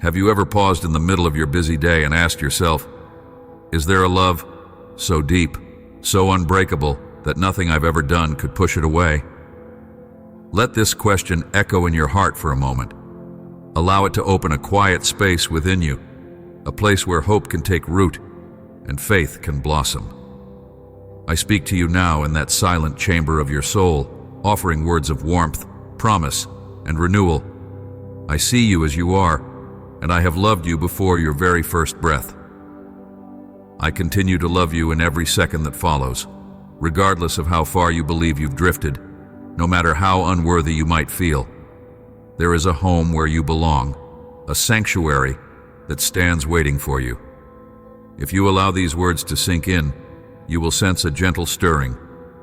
Have you ever paused in the middle of your busy day and asked yourself, is there a love so deep, so unbreakable, that nothing I've ever done could push it away? Let this question echo in your heart for a moment. Allow it to open a quiet space within you, a place where hope can take root and faith can blossom. I speak to you now in that silent chamber of your soul, offering words of warmth, promise, and renewal. I see you as you are, and I have loved you before your very first breath. I continue to love you in every second that follows, regardless of how far you believe you've drifted, no matter how unworthy you might feel. There is a home where you belong, a sanctuary that stands waiting for you. If you allow these words to sink in, you will sense a gentle stirring,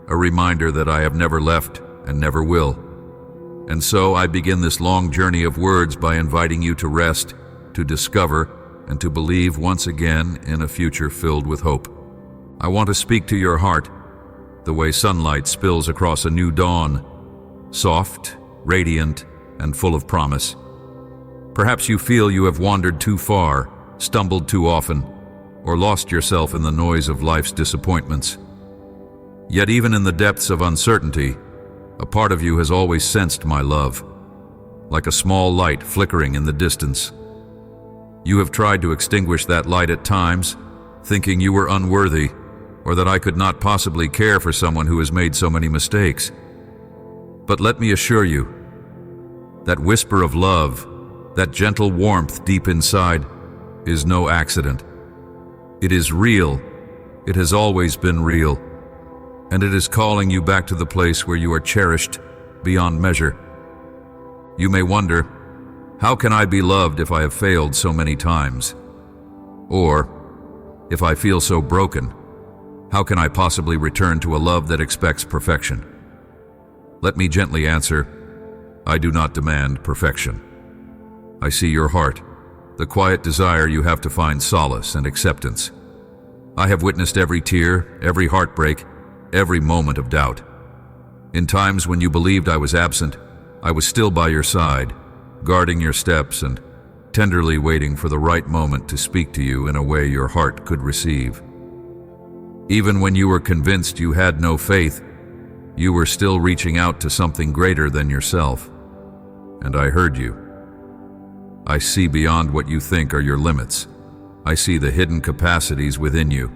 a reminder that I have never left and never will. And so I begin this long journey of words by inviting you to rest, to discover, and to believe once again in a future filled with hope. I want to speak to your heart, the way sunlight spills across a new dawn, soft, radiant, and full of promise. Perhaps you feel you have wandered too far, stumbled too often, or lost yourself in the noise of life's disappointments. Yet even in the depths of uncertainty, a part of you has always sensed my love, like a small light flickering in the distance. You have tried to extinguish that light at times, thinking you were unworthy, or that I could not possibly care for someone who has made so many mistakes. But let me assure you, that whisper of love, that gentle warmth deep inside, is no accident. It is real. It has always been real. And it is calling you back to the place where you are cherished beyond measure. You may wonder, how can I be loved if I have failed so many times? Or, if I feel so broken, how can I possibly return to a love that expects perfection? Let me gently answer, I do not demand perfection. I see your heart, the quiet desire you have to find solace and acceptance. I have witnessed every tear, every heartbreak, every moment of doubt. In times when you believed I was absent, I was still by your side, guarding your steps and tenderly waiting for the right moment to speak to you in a way your heart could receive. Even when you were convinced you had no faith, you were still reaching out to something greater than yourself. And I heard you. I see beyond what you think are your limits. I see the hidden capacities within you,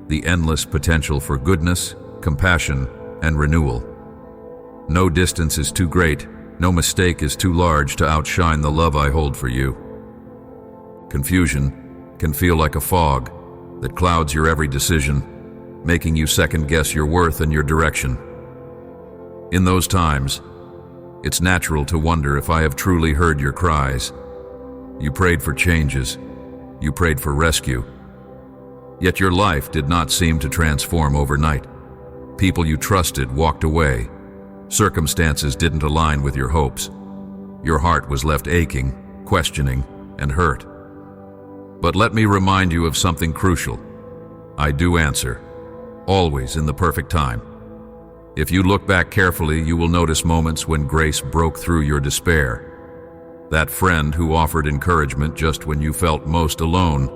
the endless potential for goodness, compassion, and renewal. No distance is too great, no mistake is too large to outshine the love I hold for you. Confusion can feel like a fog that clouds your every decision, making you second-guess your worth and your direction. In those times, it's natural to wonder if I have truly heard your cries. You prayed for changes. You prayed for rescue. Yet your life did not seem to transform overnight. People you trusted walked away. Circumstances didn't align with your hopes. Your heart was left aching, questioning, and hurt. But let me remind you of something crucial. I do answer, always in the perfect time. If you look back carefully, you will notice moments when grace broke through your despair. That friend who offered encouragement just when you felt most alone.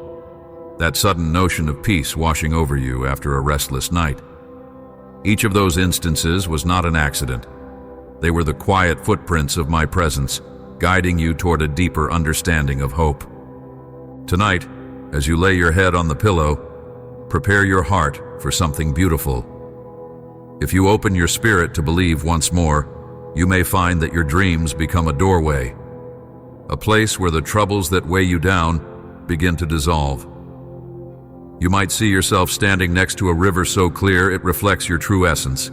That sudden notion of peace washing over you after a restless night. Each of those instances was not an accident. They were the quiet footprints of my presence, guiding you toward a deeper understanding of hope. Tonight, as you lay your head on the pillow, prepare your heart for something beautiful. If you open your spirit to believe once more, you may find that your dreams become a doorway, a place where the troubles that weigh you down begin to dissolve. You might see yourself standing next to a river so clear it reflects your true essence.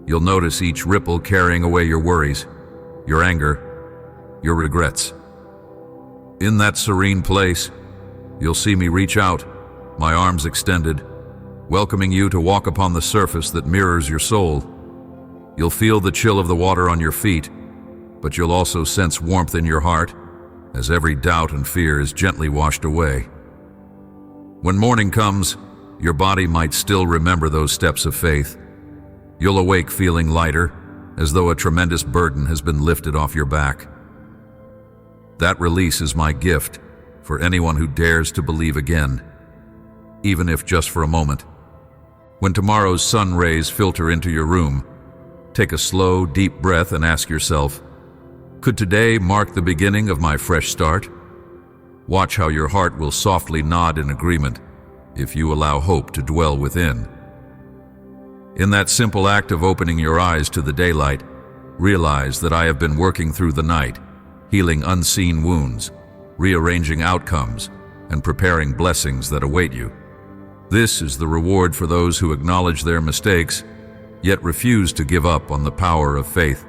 You'll notice each ripple carrying away your worries, your anger, your regrets. In that serene place, you'll see me reach out, my arms extended, welcoming you to walk upon the surface that mirrors your soul. You'll feel the chill of the water on your feet, but you'll also sense warmth in your heart as every doubt and fear is gently washed away. When morning comes, your body might still remember those steps of faith. You'll awake feeling lighter, as though a tremendous burden has been lifted off your back. That release is my gift for anyone who dares to believe again, even if just for a moment. When tomorrow's sun rays filter into your room, take a slow, deep breath and ask yourself, could today mark the beginning of my fresh start? Watch how your heart will softly nod in agreement if you allow hope to dwell within. In that simple act of opening your eyes to the daylight, realize that I have been working through the night, healing unseen wounds, rearranging outcomes, and preparing blessings that await you. This is the reward for those who acknowledge their mistakes, yet refuse to give up on the power of faith.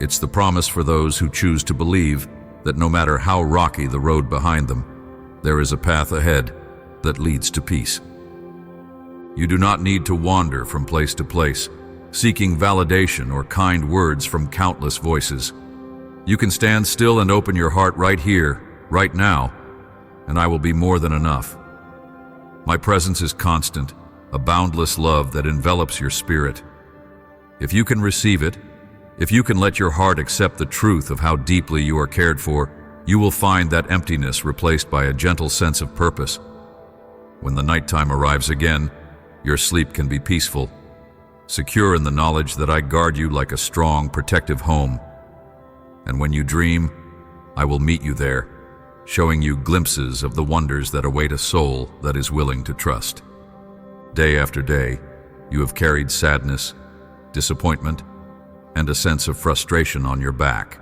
It's the promise for those who choose to believe that no matter how rocky the road behind them, there is a path ahead that leads to peace. You do not need to wander from place to place, seeking validation or kind words from countless voices. You can stand still and open your heart right here, right now, and I will be more than enough. My presence is constant, a boundless love that envelops your spirit. If you can receive it, if you can let your heart accept the truth of how deeply you are cared for, you will find that emptiness replaced by a gentle sense of purpose. When the nighttime arrives again, your sleep can be peaceful, secure in the knowledge that I guard you like a strong, protective home. And when you dream, I will meet you there, showing you glimpses of the wonders that await a soul that is willing to trust. Day after day, you have carried sadness, disappointment, and a sense of frustration on your back.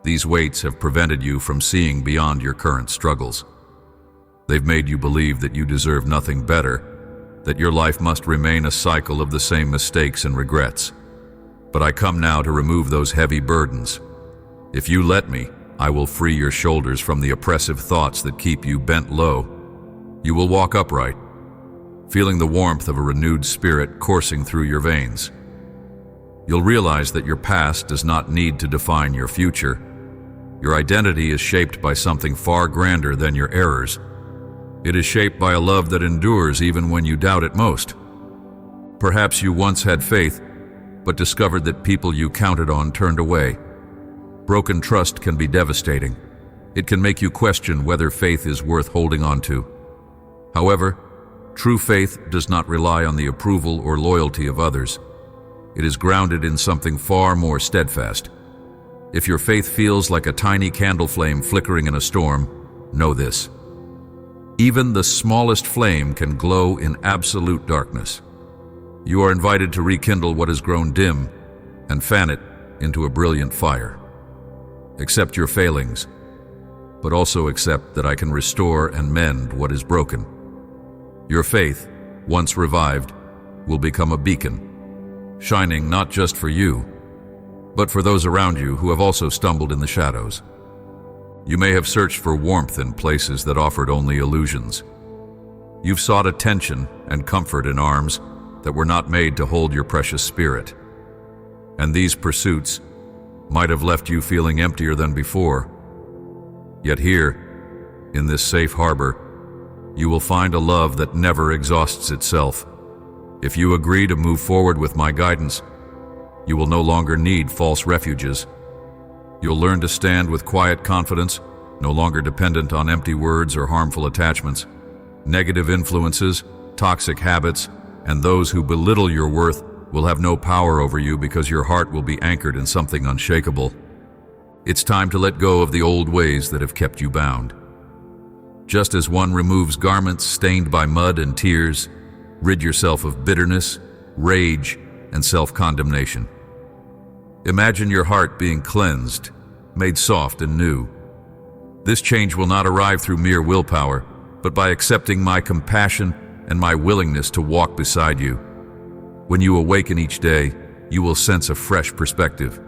These weights have prevented you from seeing beyond your current struggles. They've made you believe that you deserve nothing better, that your life must remain a cycle of the same mistakes and regrets. But I come now to remove those heavy burdens. If you let me, I will free your shoulders from the oppressive thoughts that keep you bent low. You will walk upright, feeling the warmth of a renewed spirit coursing through your veins. You'll realize that your past does not need to define your future. Your identity is shaped by something far grander than your errors. It is shaped by a love that endures even when you doubt it most. Perhaps you once had faith, but discovered that people you counted on turned away. Broken trust can be devastating. It can make you question whether faith is worth holding on to. However, true faith does not rely on the approval or loyalty of others. It is grounded in something far more steadfast. If your faith feels like a tiny candle flame flickering in a storm, know this. Even the smallest flame can glow in absolute darkness. You are invited to rekindle what has grown dim and fan it into a brilliant fire. Accept your failings, but also accept that I can restore and mend what is broken. Your faith, once revived, will become a beacon, shining not just for you, but for those around you who have also stumbled in the shadows. You may have searched for warmth in places that offered only illusions. You've sought attention and comfort in arms that were not made to hold your precious spirit. And these pursuits might have left you feeling emptier than before. Yet here, in this safe harbor, you will find a love that never exhausts itself. If you agree to move forward with my guidance, you will no longer need false refuges. You'll learn to stand with quiet confidence, no longer dependent on empty words or harmful attachments. Negative influences, toxic habits, and those who belittle your worth will have no power over you because your heart will be anchored in something unshakable. It's time to let go of the old ways that have kept you bound. Just as one removes garments stained by mud and tears, rid yourself of bitterness, rage, and self-condemnation. Imagine your heart being cleansed, made soft and new. This change will not arrive through mere willpower, but by accepting my compassion and my willingness to walk beside you. When you awaken each day, you will sense a fresh perspective.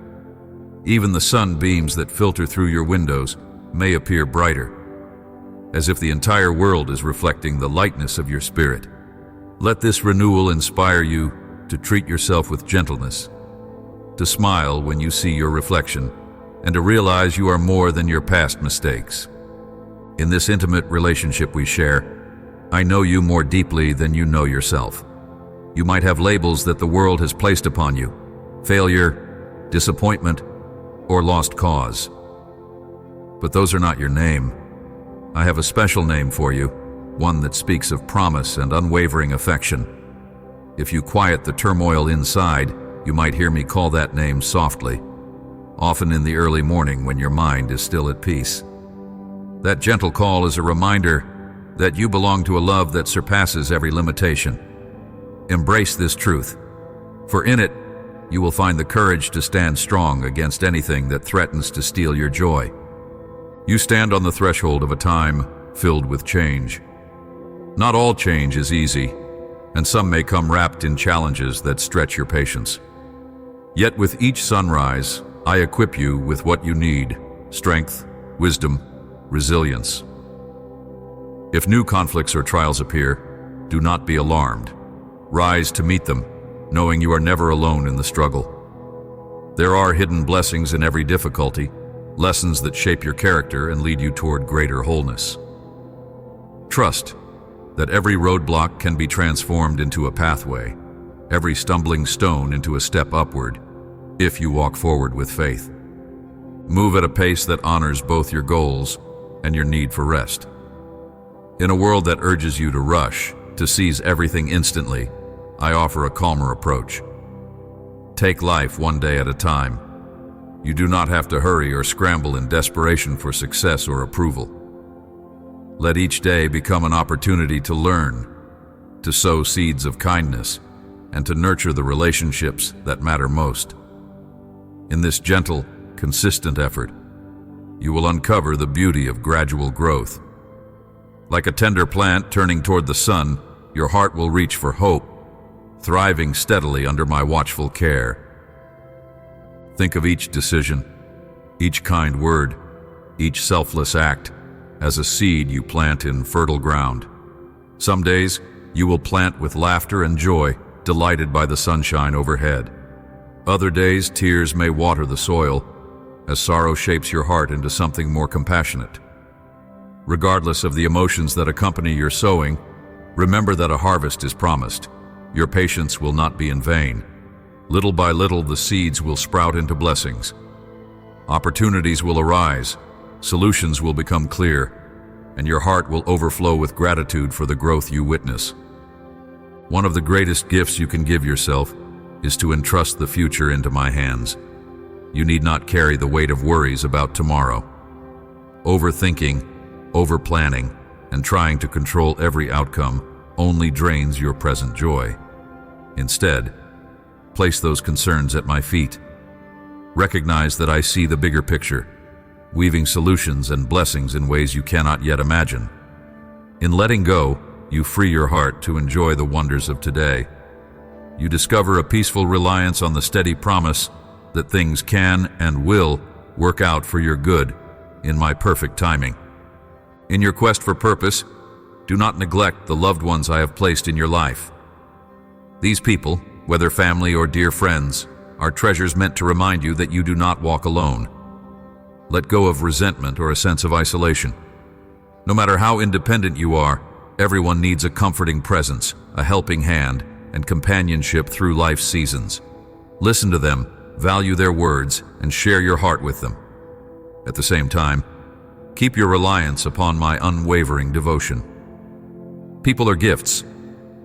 Even the sunbeams that filter through your windows may appear brighter, as if the entire world is reflecting the lightness of your spirit. Let this renewal inspire you to treat yourself with gentleness, to smile when you see your reflection, and to realize you are more than your past mistakes. In this intimate relationship we share, I know you more deeply than you know yourself. You might have labels that the world has placed upon you: failure, disappointment, or lost cause. But those are not your name. I have a special name for you, one that speaks of promise and unwavering affection. If you quiet the turmoil inside, you might hear me call that name softly, often in the early morning when your mind is still at peace. That gentle call is a reminder that you belong to a love that surpasses every limitation. Embrace this truth, for in it, you will find the courage to stand strong against anything that threatens to steal your joy. You stand on the threshold of a time filled with change. Not all change is easy, and some may come wrapped in challenges that stretch your patience. Yet with each sunrise, I equip you with what you need: strength, wisdom, resilience. If new conflicts or trials appear, do not be alarmed. Rise to meet them, knowing you are never alone in the struggle. There are hidden blessings in every difficulty, lessons that shape your character and lead you toward greater wholeness. Trust that every roadblock can be transformed into a pathway, every stumbling stone into a step upward, if you walk forward with faith. Move at a pace that honors both your goals and your need for rest. In a world that urges you to rush, to seize everything instantly, I offer a calmer approach. Take life one day at a time. You do not have to hurry or scramble in desperation for success or approval. Let each day become an opportunity to learn, to sow seeds of kindness, and to nurture the relationships that matter most. In this gentle, consistent effort, you will uncover the beauty of gradual growth. Like a tender plant turning toward the sun, your heart will reach for hope, thriving steadily under my watchful care. Think of each decision, each kind word, each selfless act as a seed you plant in fertile ground. Some days, you will plant with laughter and joy, delighted by the sunshine overhead. Other days, tears may water the soil, as sorrow shapes your heart into something more compassionate. Regardless of the emotions that accompany your sowing, remember that a harvest is promised. Your patience will not be in vain. Little by little, the seeds will sprout into blessings. Opportunities will arise, solutions will become clear, and your heart will overflow with gratitude for the growth you witness. One of the greatest gifts you can give yourself is to entrust the future into my hands. You need not carry the weight of worries about tomorrow. Overthinking, overplanning, and trying to control every outcome only drains your present joy. Instead, place those concerns at my feet. Recognize that I see the bigger picture, weaving solutions and blessings in ways you cannot yet imagine. In letting go, you free your heart to enjoy the wonders of today. You discover a peaceful reliance on the steady promise that things can and will work out for your good in my perfect timing. In your quest for purpose, do not neglect the loved ones I have placed in your life. These people, whether family or dear friends, are treasures meant to remind you that you do not walk alone. Let go of resentment or a sense of isolation. No matter how independent you are, everyone needs a comforting presence, a helping hand, and companionship through life's seasons. Listen to them, value their words, and share your heart with them. At the same time, keep your reliance upon my unwavering devotion. People are gifts,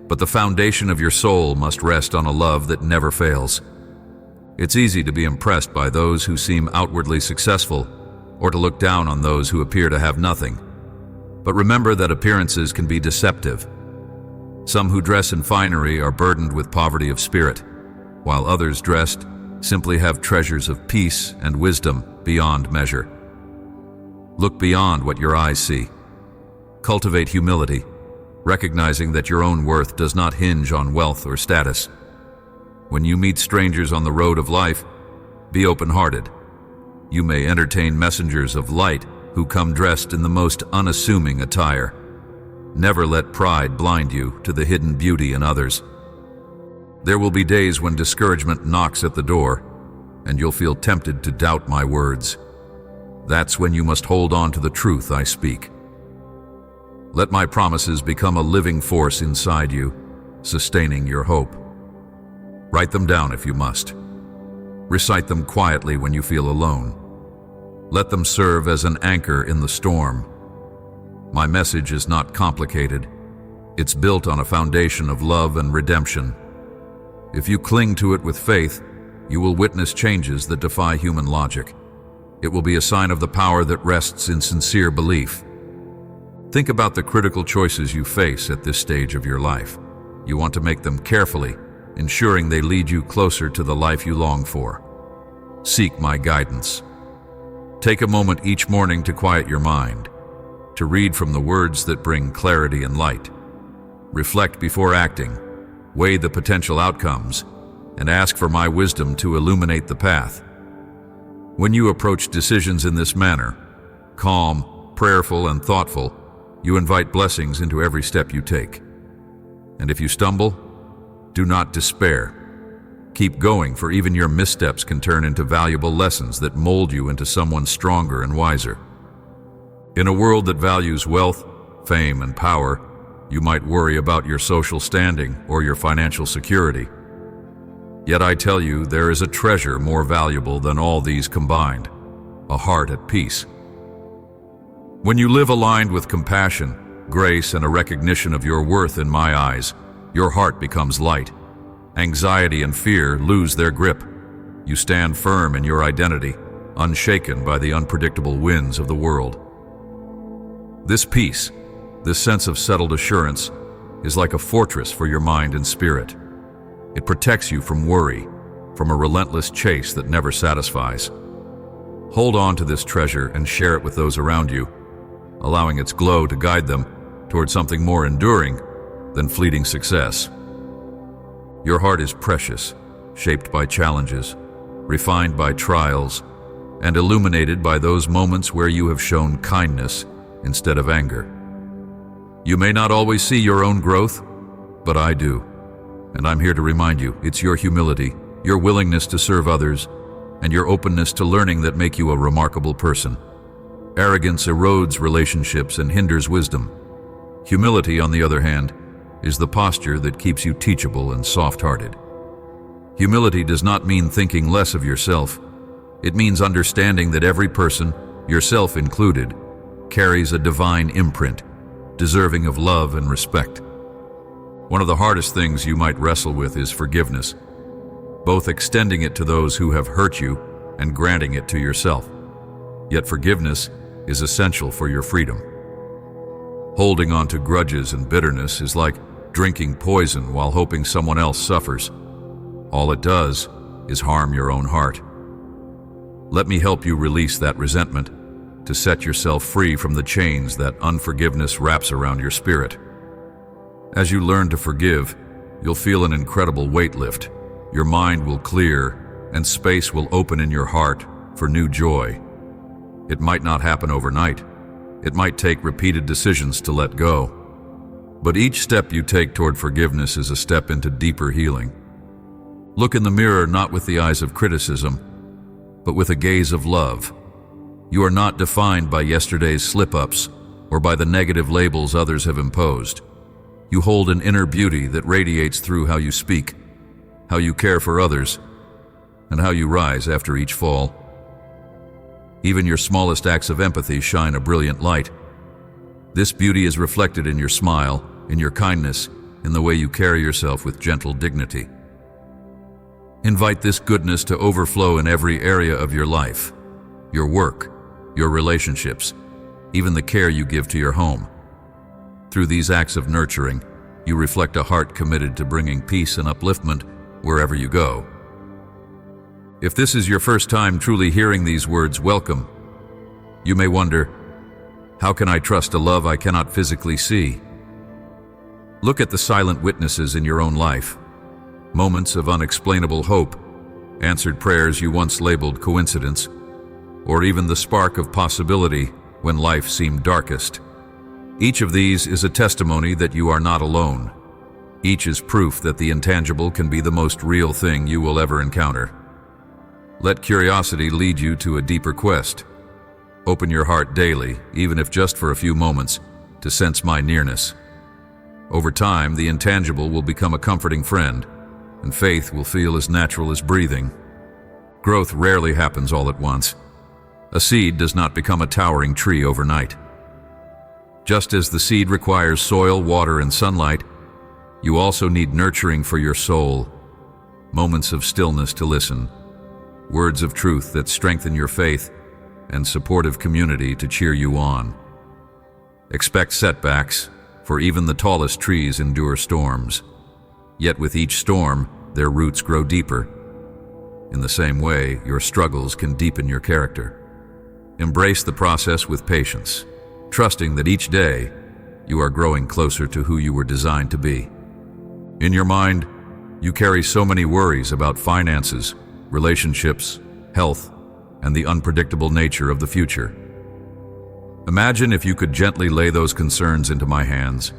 but the foundation of your soul must rest on a love that never fails. It's easy to be impressed by those who seem outwardly successful, or to look down on those who appear to have nothing. But remember that appearances can be deceptive. Some who dress in finery are burdened with poverty of spirit, while others dressed simply have treasures of peace and wisdom beyond measure. Look beyond what your eyes see. Cultivate humility, recognizing that your own worth does not hinge on wealth or status. When you meet strangers on the road of life, be open-hearted. You may entertain messengers of light who come dressed in the most unassuming attire. Never let pride blind you to the hidden beauty in others. There will be days when discouragement knocks at the door, and you'll feel tempted to doubt my words. That's when you must hold on to the truth I speak. Let my promises become a living force inside you, sustaining your hope. Write them down if you must. Recite them quietly when you feel alone. Let them serve as an anchor in the storm. My message is not complicated. It's built on a foundation of love and redemption. If you cling to it with faith, you will witness changes that defy human logic. It will be a sign of the power that rests in sincere belief. Think about the critical choices you face at this stage of your life. You want to make them carefully, ensuring they lead you closer to the life you long for. Seek my guidance. Take a moment each morning to quiet your mind, to read from the words that bring clarity and light. Reflect before acting, weigh the potential outcomes, and ask for my wisdom to illuminate the path. When you approach decisions in this manner, calm, prayerful, and thoughtful, you invite blessings into every step you take. And if you stumble, do not despair. Keep going, for even your missteps can turn into valuable lessons that mold you into someone stronger and wiser. In a world that values wealth, fame, and power, you might worry about your social standing or your financial security. Yet I tell you, there is a treasure more valuable than all these combined: a heart at peace. When you live aligned with compassion, grace, and a recognition of your worth in my eyes, your heart becomes light. Anxiety and fear lose their grip. You stand firm in your identity, unshaken by the unpredictable winds of the world. This peace, this sense of settled assurance, is like a fortress for your mind and spirit. It protects you from worry, from a relentless chase that never satisfies. Hold on to this treasure and share it with those around you, allowing its glow to guide them toward something more enduring than fleeting success. Your heart is precious, shaped by challenges, refined by trials, and illuminated by those moments where you have shown kindness instead of anger. You may not always see your own growth, but I do. And I'm here to remind you, it's your humility, your willingness to serve others, and your openness to learning that make you a remarkable person. Arrogance erodes relationships and hinders wisdom. Humility, on the other hand, is the posture that keeps you teachable and soft-hearted. Humility does not mean thinking less of yourself. It means understanding that every person, yourself included, carries a divine imprint, deserving of love and respect. One of the hardest things you might wrestle with is forgiveness, both extending it to those who have hurt you and granting it to yourself. Yet forgiveness is essential for your freedom. Holding on to grudges and bitterness is like drinking poison while hoping someone else suffers. All it does is harm your own heart. Let me help you release that resentment, to set yourself free from the chains that unforgiveness wraps around your spirit. As you learn to forgive, you'll feel an incredible weight lift. Your mind will clear, and space will open in your heart for new joy. It might not happen overnight. It might take repeated decisions to let go. But each step you take toward forgiveness is a step into deeper healing. Look in the mirror not with the eyes of criticism, but with a gaze of love. You are not defined by yesterday's slip-ups or by the negative labels others have imposed. You hold an inner beauty that radiates through how you speak, how you care for others, and how you rise after each fall. Even your smallest acts of empathy shine a brilliant light. This beauty is reflected in your smile, in your kindness, in the way you carry yourself with gentle dignity. Invite this goodness to overflow in every area of your life, your work, your relationships, even the care you give to your home. Through these acts of nurturing, you reflect a heart committed to bringing peace and upliftment wherever you go. If this is your first time truly hearing these words, welcome. You may wonder, how can I trust a love I cannot physically see? Look at the silent witnesses in your own life. Moments of unexplainable hope, answered prayers you once labeled coincidence, or even the spark of possibility when life seemed darkest. Each of these is a testimony that you are not alone. Each is proof that the intangible can be the most real thing you will ever encounter. Let curiosity lead you to a deeper quest. Open your heart daily, even if just for a few moments, to sense my nearness. Over time, the intangible will become a comforting friend, and faith will feel as natural as breathing. Growth rarely happens all at once, A seed does not become a towering tree overnight. Just as the seed requires soil, water, and sunlight, you also need nurturing for your soul, moments of stillness to listen, words of truth that strengthen your faith, and supportive community to cheer you on. Expect setbacks, for even the tallest trees endure storms. Yet with each storm, their roots grow deeper. In the same way, your struggles can deepen your character. Embrace the process with patience, trusting that each day you are growing closer to who you were designed to be. In your mind, you carry so many worries about finances, relationships, health, and the unpredictable nature of the future. Imagine if you could gently lay those concerns into my hands.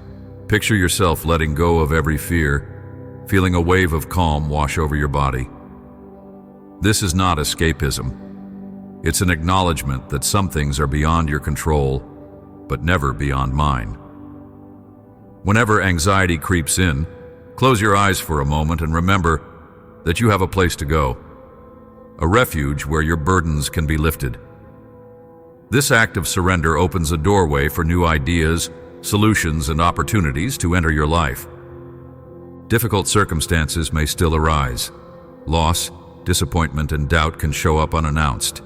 Picture yourself letting go of every fear, feeling a wave of calm wash over your body. This is not escapism. It's an acknowledgement that some things are beyond your control, but never beyond mine. Whenever anxiety creeps in, close your eyes for a moment and remember that you have a place to go, a refuge where your burdens can be lifted. This act of surrender opens a doorway for new ideas, solutions, and opportunities to enter your life. Difficult circumstances may still arise. Loss, disappointment, and doubt can show up unannounced,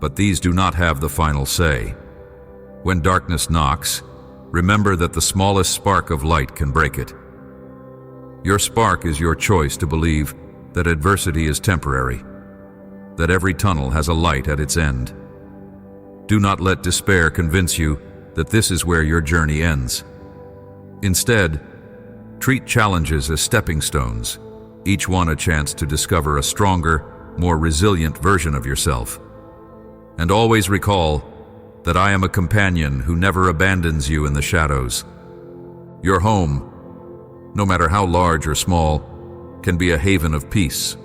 but these do not have the final say. When darkness knocks, remember that the smallest spark of light can break it. Your spark is your choice to believe that adversity is temporary, that every tunnel has a light at its end. Do not let despair convince you that this is where your journey ends. Instead, treat challenges as stepping stones, each one a chance to discover a stronger, more resilient version of yourself. And always recall that I am a companion who never abandons you in the shadows. Your home, no matter how large or small, can be a haven of peace.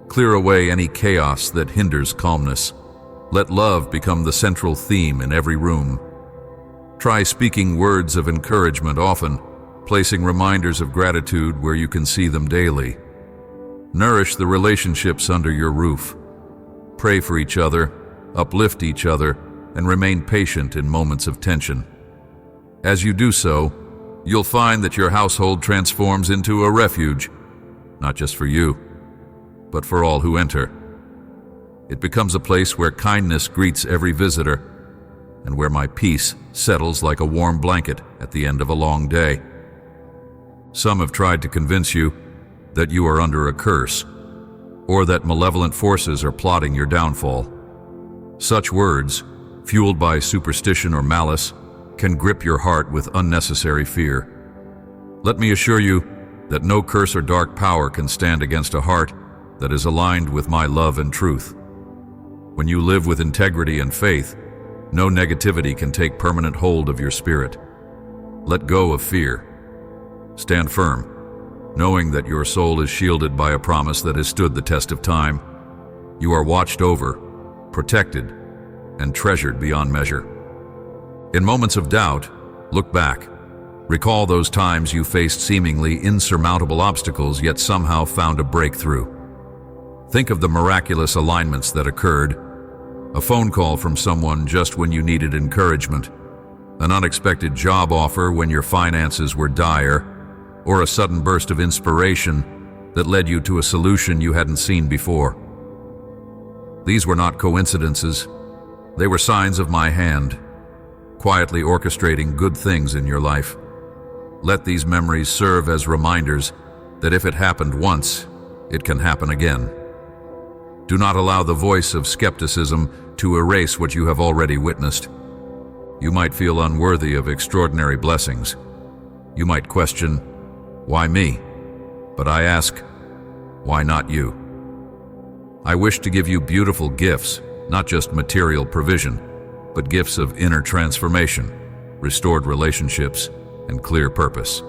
Clear away any chaos that hinders calmness. Let love become the central theme in every room. Try speaking words of encouragement often, placing reminders of gratitude where you can see them daily. Nourish the relationships under your roof. Pray for each other, uplift each other, and remain patient in moments of tension. As you do so, you'll find that your household transforms into a refuge, not just for you, but for all who enter. It becomes a place where kindness greets every visitor, and where my peace settles like a warm blanket at the end of a long day. Some have tried to convince you that you are under a curse, or that malevolent forces are plotting your downfall. Such words, fueled by superstition or malice, can grip your heart with unnecessary fear. Let me assure you that no curse or dark power can stand against a heart that is aligned with my love and truth. When you live with integrity and faith, no negativity can take permanent hold of your spirit. Let go of fear. Stand firm, knowing that your soul is shielded by a promise that has stood the test of time. You are watched over, protected, and treasured beyond measure. In moments of doubt, look back. Recall those times you faced seemingly insurmountable obstacles yet somehow found a breakthrough. Think of the miraculous alignments that occurred: a phone call from someone just when you needed encouragement, an unexpected job offer when your finances were dire, or a sudden burst of inspiration that led you to a solution you hadn't seen before. These were not coincidences. They were signs of my hand, quietly orchestrating good things in your life. Let these memories serve as reminders that if it happened once, it can happen again. Do not allow the voice of skepticism to erase what you have already witnessed. You might feel unworthy of extraordinary blessings. You might question, why me? But I ask, why not you? I wish to give you beautiful gifts, not just material provision, but gifts of inner transformation, restored relationships, and clear purpose.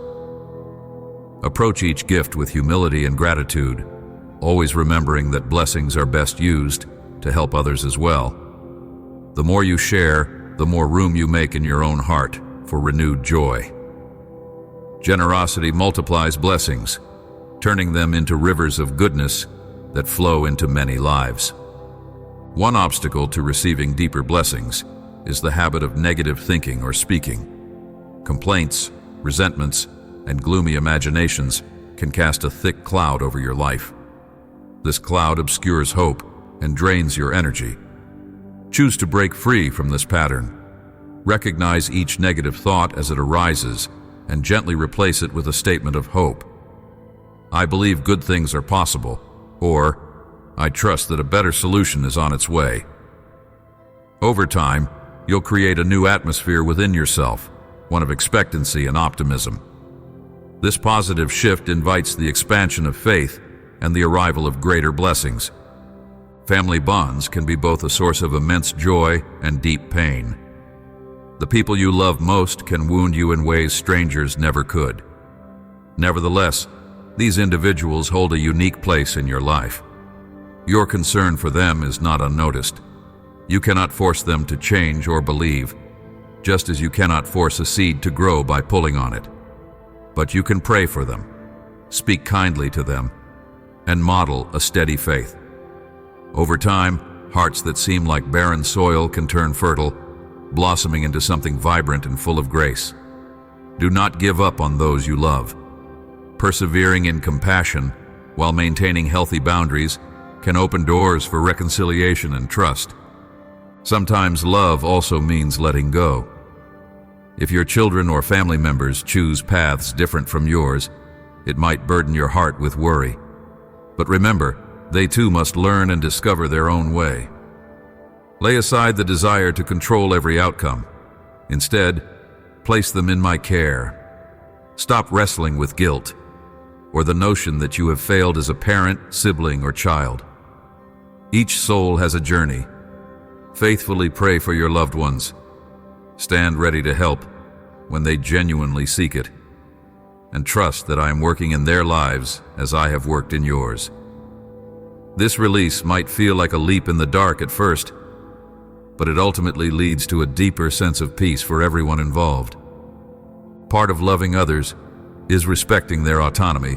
Approach each gift with humility and gratitude, always remembering that blessings are best used to help others as well. The more you share, the more room you make in your own heart for renewed joy. Generosity multiplies blessings, turning them into rivers of goodness that flow into many lives. One obstacle to receiving deeper blessings is the habit of negative thinking or speaking. Complaints, resentments, and gloomy imaginations can cast a thick cloud over your life. This cloud obscures hope and drains your energy. Choose to break free from this pattern. Recognize each negative thought as it arises and gently replace it with a statement of hope. I believe good things are possible, or I trust that a better solution is on its way. Over time, you'll create a new atmosphere within yourself, one of expectancy and optimism. This positive shift invites the expansion of faith and the arrival of greater blessings. Family bonds can be both a source of immense joy and deep pain. The people you love most can wound you in ways strangers never could. Nevertheless, these individuals hold a unique place in your life. Your concern for them is not unnoticed. You cannot force them to change or believe, just as you cannot force a seed to grow by pulling on it. But you can pray for them, speak kindly to them, and model a steady faith. Over time, hearts that seem like barren soil can turn fertile, blossoming into something vibrant and full of grace. Do not give up on those you love. Persevering in compassion while maintaining healthy boundaries can open doors for reconciliation and trust. Sometimes love also means letting go. If your children or family members choose paths different from yours, it might burden your heart with worry. But remember, they too must learn and discover their own way. Lay aside the desire to control every outcome. Instead, place them in my care. Stop wrestling with guilt or the notion that you have failed as a parent, sibling, or child. Each soul has a journey. Faithfully pray for your loved ones. Stand ready to help when they genuinely seek it. And trust that I am working in their lives as I have worked in yours. This release might feel like a leap in the dark at first, but it ultimately leads to a deeper sense of peace for everyone involved. Part of loving others is respecting their autonomy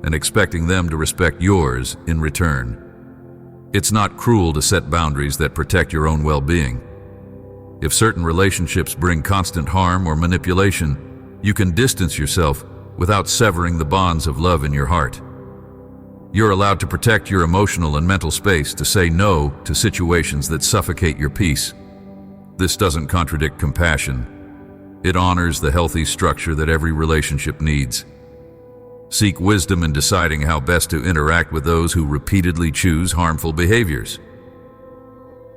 and expecting them to respect yours in return. It's not cruel to set boundaries that protect your own well-being. If certain relationships bring constant harm or manipulation, you can distance yourself without severing the bonds of love in your heart. You're allowed to protect your emotional and mental space, to say no to situations that suffocate your peace. This doesn't contradict compassion. It honors the healthy structure that every relationship needs. Seek wisdom in deciding how best to interact with those who repeatedly choose harmful behaviors.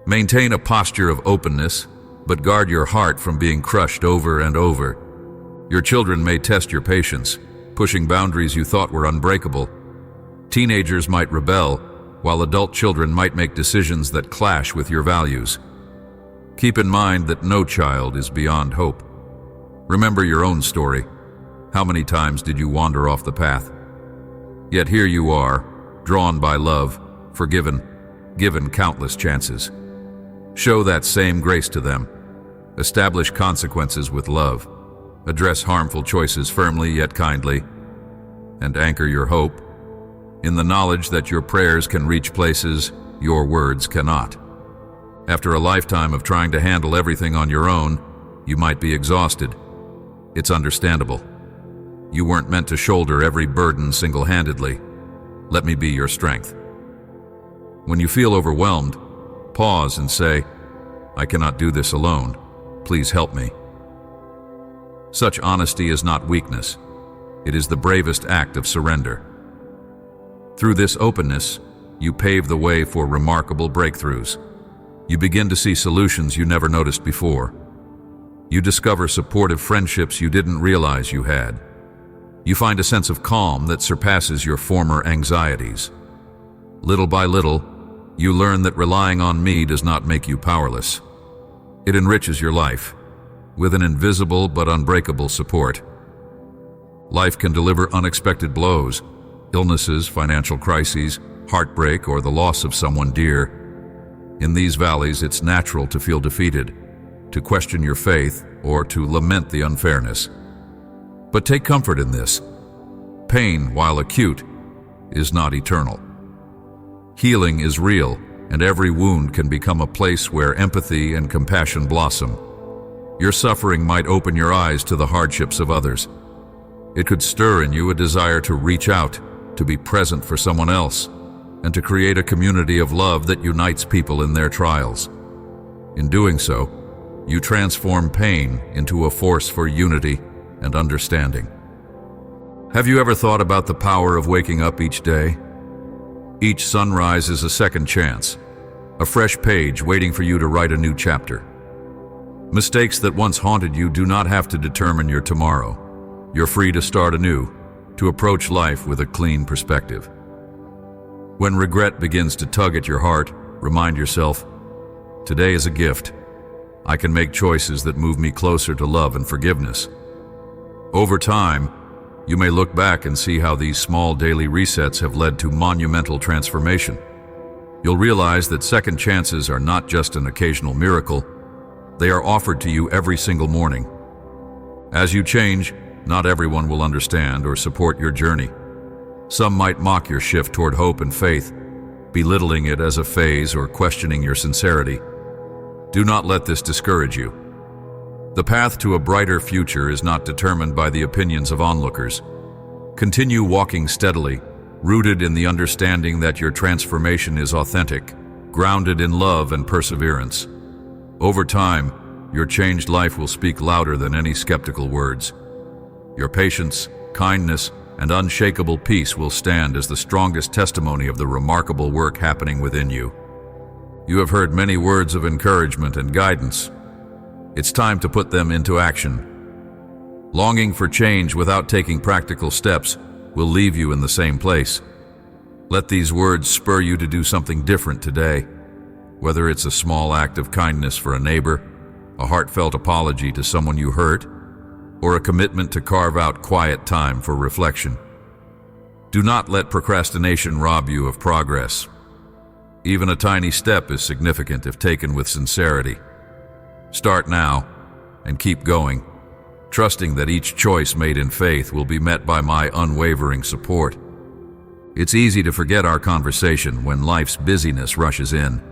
Maintain a posture of openness, but guard your heart from being crushed over and over. Your children may test your patience, pushing boundaries you thought were unbreakable. Teenagers might rebel, while adult children might make decisions that clash with your values. Keep in mind that no child is beyond hope. Remember your own story. How many times did you wander off the path? Yet here you are, drawn by love, forgiven, given countless chances. Show that same grace to them. Establish consequences with love. Address harmful choices firmly yet kindly. And anchor your hope in the knowledge that your prayers can reach places your words cannot. After a lifetime of trying to handle everything on your own, you might be exhausted. It's understandable. You weren't meant to shoulder every burden single-handedly. Let me be your strength. When you feel overwhelmed, pause and say, I cannot do this alone. Please help me. Such honesty is not weakness. It is the bravest act of surrender. Through this openness, you pave the way for remarkable breakthroughs. You begin to see solutions you never noticed before. You discover supportive friendships you didn't realize you had. You find a sense of calm that surpasses your former anxieties. Little by little, you learn that relying on me does not make you powerless. It enriches your life with an invisible but unbreakable support. Life can deliver unexpected blows, illnesses, financial crises, heartbreak, or the loss of someone dear. In these valleys, it's natural to feel defeated, to question your faith, or to lament the unfairness. But take comfort in this. Pain, while acute, is not eternal. Healing is real, and every wound can become a place where empathy and compassion blossom. Your suffering might open your eyes to the hardships of others. It could stir in you a desire to reach out, to be present for someone else, and to create a community of love that unites people in their trials. In doing so, you transform pain into a force for unity and understanding. Have you ever thought about the power of waking up each day? Each sunrise is a second chance, a fresh page waiting for you to write a new chapter. Mistakes that once haunted you do not have to determine your tomorrow. You're free to start anew, to approach life with a clean perspective. When regret begins to tug at your heart, remind yourself, today is a gift. I can make choices that move me closer to love and forgiveness. Over time, you may look back and see how these small daily resets have led to monumental transformation. You'll realize that second chances are not just an occasional miracle, they are offered to you every single morning. As you change, not everyone will understand or support your journey. Some might mock your shift toward hope and faith, belittling it as a phase or questioning your sincerity. Do not let this discourage you. The path to a brighter future is not determined by the opinions of onlookers. Continue walking steadily, rooted in the understanding that your transformation is authentic, grounded in love and perseverance. Over time, your changed life will speak louder than any skeptical words. Your patience, kindness, and unshakable peace will stand as the strongest testimony of the remarkable work happening within you. You have heard many words of encouragement and guidance. It's time to put them into action. Longing for change without taking practical steps will leave you in the same place. Let these words spur you to do something different today. Whether it's a small act of kindness for a neighbor, a heartfelt apology to someone you hurt, or a commitment to carve out quiet time for reflection. Do not let procrastination rob you of progress. Even a tiny step is significant if taken with sincerity. Start now and keep going, trusting that each choice made in faith will be met by my unwavering support. It's easy to forget our conversation when life's busyness rushes in.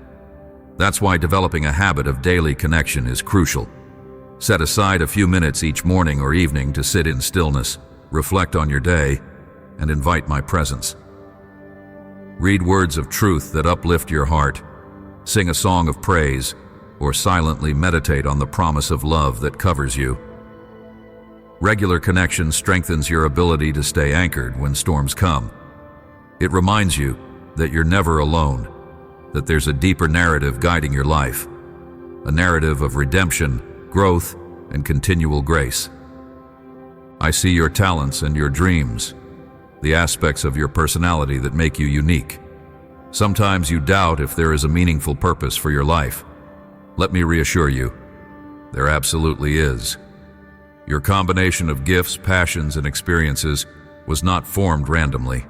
That's why developing a habit of daily connection is crucial. Set aside a few minutes each morning or evening to sit in stillness, reflect on your day, and invite my presence. Read words of truth that uplift your heart, sing a song of praise, or silently meditate on the promise of love that covers you. Regular connection strengthens your ability to stay anchored when storms come. It reminds you that you're never alone, that there's a deeper narrative guiding your life, a narrative of redemption, growth, and continual grace. I see your talents and your dreams, the aspects of your personality that make you unique. Sometimes you doubt if there is a meaningful purpose for your life. Let me reassure you, there absolutely is. Your combination of gifts, passions, and experiences was not formed randomly.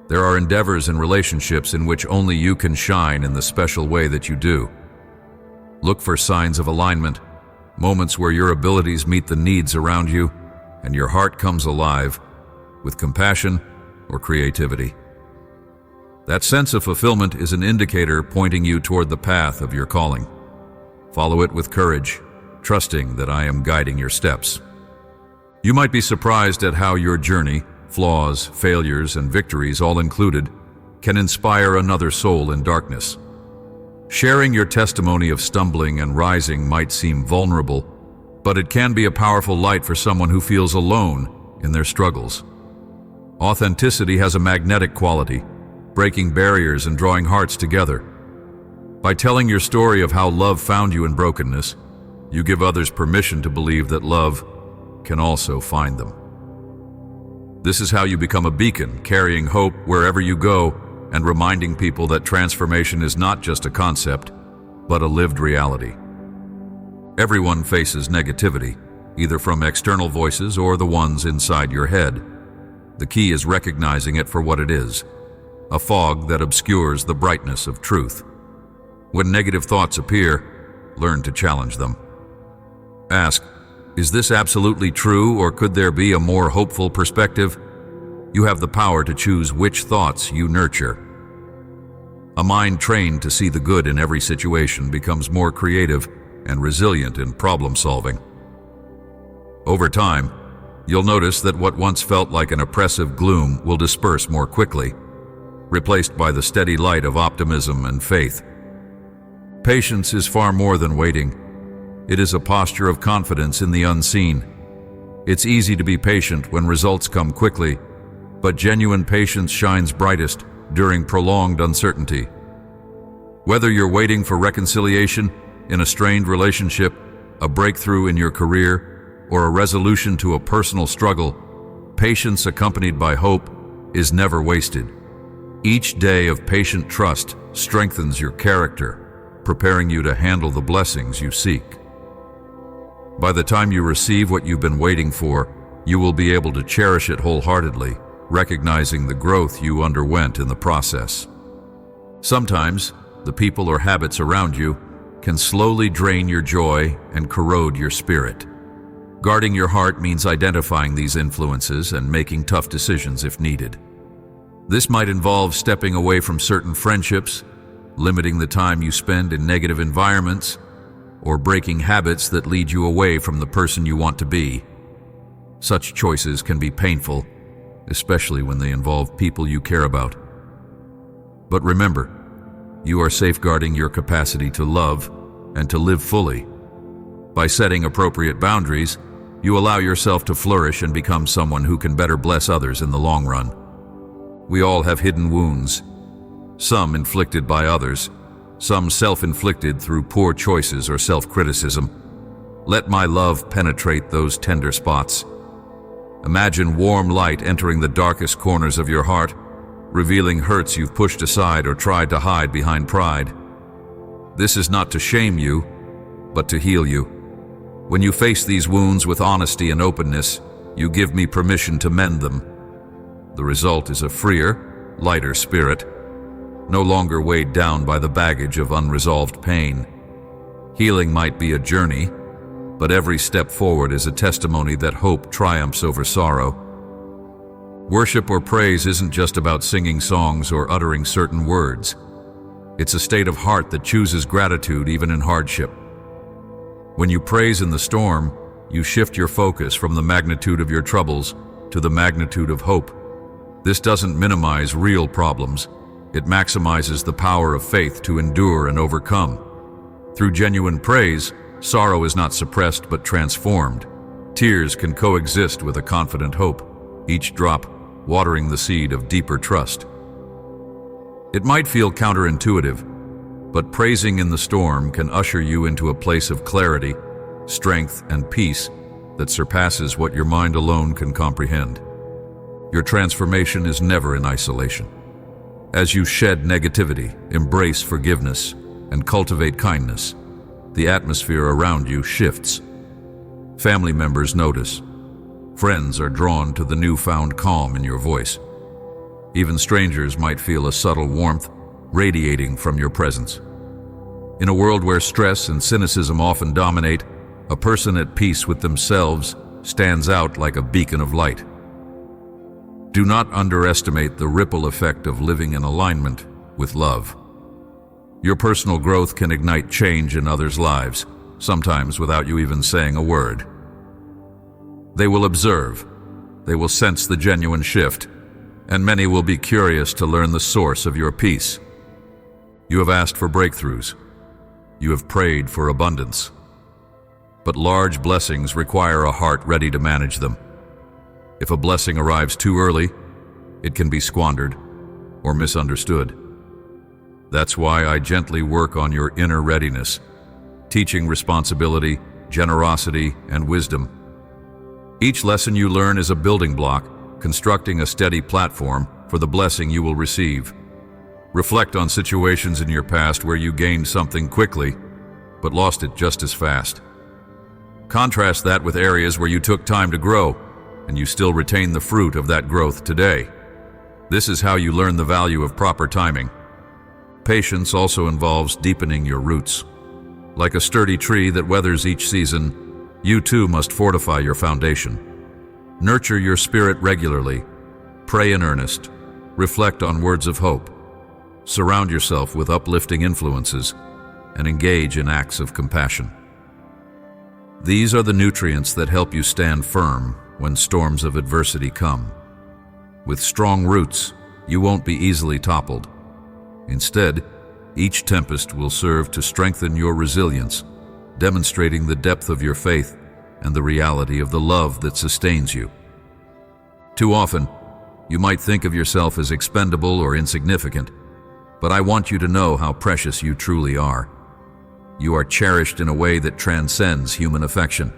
There are endeavors and relationships in which only you can shine in the special way that you do. Look for signs of alignment, moments where your abilities meet the needs around you, and your heart comes alive with compassion or creativity. That sense of fulfillment is an indicator pointing you toward the path of your calling. Follow it with courage, trusting that I am guiding your steps. You might be surprised at how your journey, flaws, failures, and victories all included, can inspire another soul in darkness. Sharing your testimony of stumbling and rising might seem vulnerable, but it can be a powerful light for someone who feels alone in their struggles. Authenticity has a magnetic quality, breaking barriers and drawing hearts together. By telling your story of how love found you in brokenness, you give others permission to believe that love can also find them. This is how you become a beacon, carrying hope wherever you go and reminding people that transformation is not just a concept, but a lived reality. Everyone faces negativity, either from external voices or the ones inside your head. The key is recognizing it for what it is, a fog that obscures the brightness of truth. When negative thoughts appear, learn to challenge them. Ask, is this absolutely true, or could there be a more hopeful perspective? You have the power to choose which thoughts you nurture. A mind trained to see the good in every situation becomes more creative and resilient in problem solving. Over time, you'll notice that what once felt like an oppressive gloom will disperse more quickly, replaced by the steady light of optimism and faith. Patience is far more than waiting. It is a posture of confidence in the unseen. It's easy to be patient when results come quickly, but genuine patience shines brightest during prolonged uncertainty. Whether you're waiting for reconciliation in a strained relationship, a breakthrough in your career, or a resolution to a personal struggle, patience accompanied by hope is never wasted. Each day of patient trust strengthens your character, preparing you to handle the blessings you seek. By the time you receive what you've been waiting for, you will be able to cherish it wholeheartedly, recognizing the growth you underwent in the process. Sometimes, the people or habits around you can slowly drain your joy and corrode your spirit. Guarding your heart means identifying these influences and making tough decisions if needed. This might involve stepping away from certain friendships, limiting the time you spend in negative environments, or breaking habits that lead you away from the person you want to be. Such choices can be painful, especially when they involve people you care about. But remember, you are safeguarding your capacity to love and to live fully. By setting appropriate boundaries, you allow yourself to flourish and become someone who can better bless others in the long run. We all have hidden wounds, some inflicted by others, some self-inflicted through poor choices or self-criticism. Let my love penetrate those tender spots. Imagine warm light entering the darkest corners of your heart, revealing hurts you've pushed aside or tried to hide behind pride. This is not to shame you, but to heal you. When you face these wounds with honesty and openness, you give me permission to mend them. The result is a freer, lighter spirit, no longer weighed down by the baggage of unresolved pain. Healing might be a journey, but every step forward is a testimony that hope triumphs over sorrow. Worship or praise isn't just about singing songs or uttering certain words. It's a state of heart that chooses gratitude even in hardship. When you praise in the storm, you shift your focus from the magnitude of your troubles to the magnitude of hope. This doesn't minimize real problems. It maximizes the power of faith to endure and overcome. Through genuine praise, sorrow is not suppressed but transformed. Tears can coexist with a confident hope, each drop watering the seed of deeper trust. It might feel counterintuitive, but praising in the storm can usher you into a place of clarity, strength, and peace that surpasses what your mind alone can comprehend. Your transformation is never in isolation. As you shed negativity, embrace forgiveness, and cultivate kindness, the atmosphere around you shifts. Family members notice. Friends are drawn to the newfound calm in your voice. Even strangers might feel a subtle warmth radiating from your presence. In a world where stress and cynicism often dominate, a person at peace with themselves stands out like a beacon of light. Do not underestimate the ripple effect of living in alignment with love. Your personal growth can ignite change in others' lives, sometimes without you even saying a word. They will observe, they will sense the genuine shift, and many will be curious to learn the source of your peace. You have asked for breakthroughs. You have prayed for abundance. But large blessings require a heart ready to manage them. If a blessing arrives too early, it can be squandered or misunderstood. That's why I gently work on your inner readiness, teaching responsibility, generosity, and wisdom. Each lesson you learn is a building block, constructing a steady platform for the blessing you will receive. Reflect on situations in your past where you gained something quickly, but lost it just as fast. Contrast that with areas where you took time to grow, and you still retain the fruit of that growth today. This is how you learn the value of proper timing. Patience also involves deepening your roots. Like a sturdy tree that weathers each season, you too must fortify your foundation. Nurture your spirit regularly. Pray in earnest. Reflect on words of hope. Surround yourself with uplifting influences and engage in acts of compassion. These are the nutrients that help you stand firm when storms of adversity come. With strong roots, you won't be easily toppled. Instead, each tempest will serve to strengthen your resilience, demonstrating the depth of your faith and the reality of the love that sustains you. Too often, you might think of yourself as expendable or insignificant, but I want you to know how precious you truly are. You are cherished in a way that transcends human affection.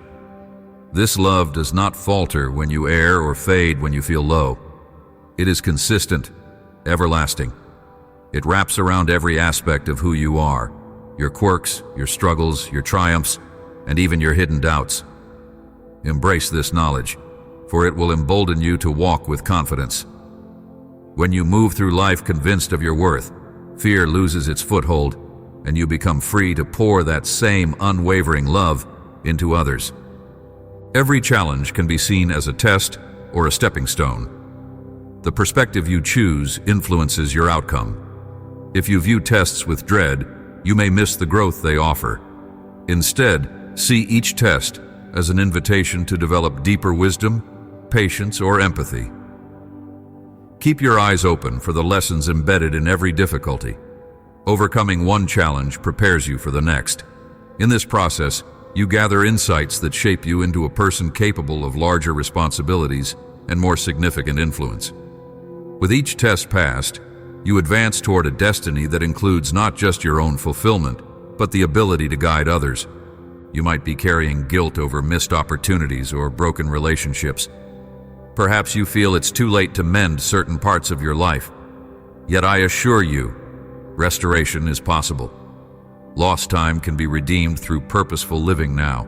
This love does not falter when you err or fade when you feel low. It is consistent, everlasting. It wraps around every aspect of who you are, your quirks, your struggles, your triumphs, and even your hidden doubts. Embrace this knowledge, for it will embolden you to walk with confidence. When you move through life convinced of your worth, fear loses its foothold, and you become free to pour that same unwavering love into others. Every challenge can be seen as a test or a stepping stone. The perspective you choose influences your outcome. If you view tests with dread, you may miss the growth they offer. Instead, see each test as an invitation to develop deeper wisdom, patience, or empathy. Keep your eyes open for the lessons embedded in every difficulty. Overcoming one challenge prepares you for the next. In this process, you gather insights that shape you into a person capable of larger responsibilities and more significant influence. With each test passed, you advance toward a destiny that includes not just your own fulfillment, but the ability to guide others. You might be carrying guilt over missed opportunities or broken relationships. Perhaps you feel it's too late to mend certain parts of your life. Yet I assure you, restoration is possible. Lost time can be redeemed through purposeful living now.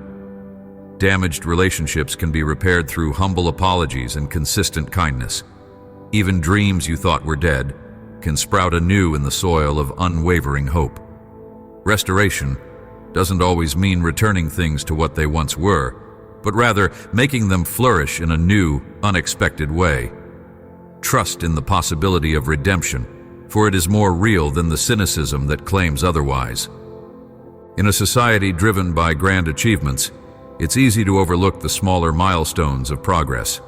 Damaged relationships can be repaired through humble apologies and consistent kindness. Even dreams you thought were dead can sprout anew in the soil of unwavering hope. Restoration doesn't always mean returning things to what they once were, but rather making them flourish in a new, unexpected way. Trust in the possibility of redemption, for it is more real than the cynicism that claims otherwise. In a society driven by grand achievements, it's easy to overlook the smaller milestones of progress,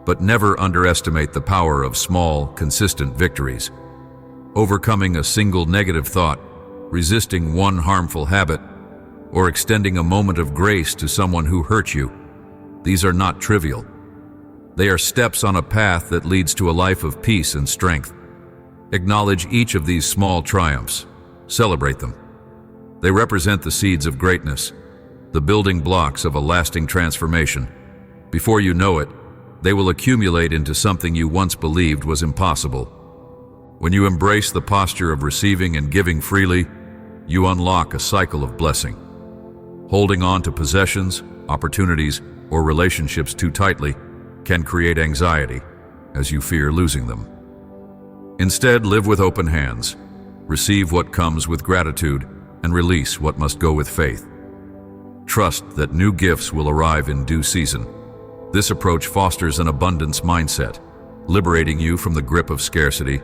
but never underestimate the power of small, consistent victories. Overcoming a single negative thought, resisting one harmful habit, or extending a moment of grace to someone who hurt you. These are not trivial. They are steps on a path that leads to a life of peace and strength. Acknowledge each of these small triumphs. Celebrate them. They represent the seeds of greatness, the building blocks of a lasting transformation. Before you know it, they will accumulate into something you once believed was impossible. When you embrace the posture of receiving and giving freely, you unlock a cycle of blessing. Holding on to possessions, opportunities, or relationships too tightly can create anxiety as you fear losing them. Instead, live with open hands. Receive what comes with gratitude and release what must go with faith. Trust that new gifts will arrive in due season. This approach fosters an abundance mindset, liberating you from the grip of scarcity.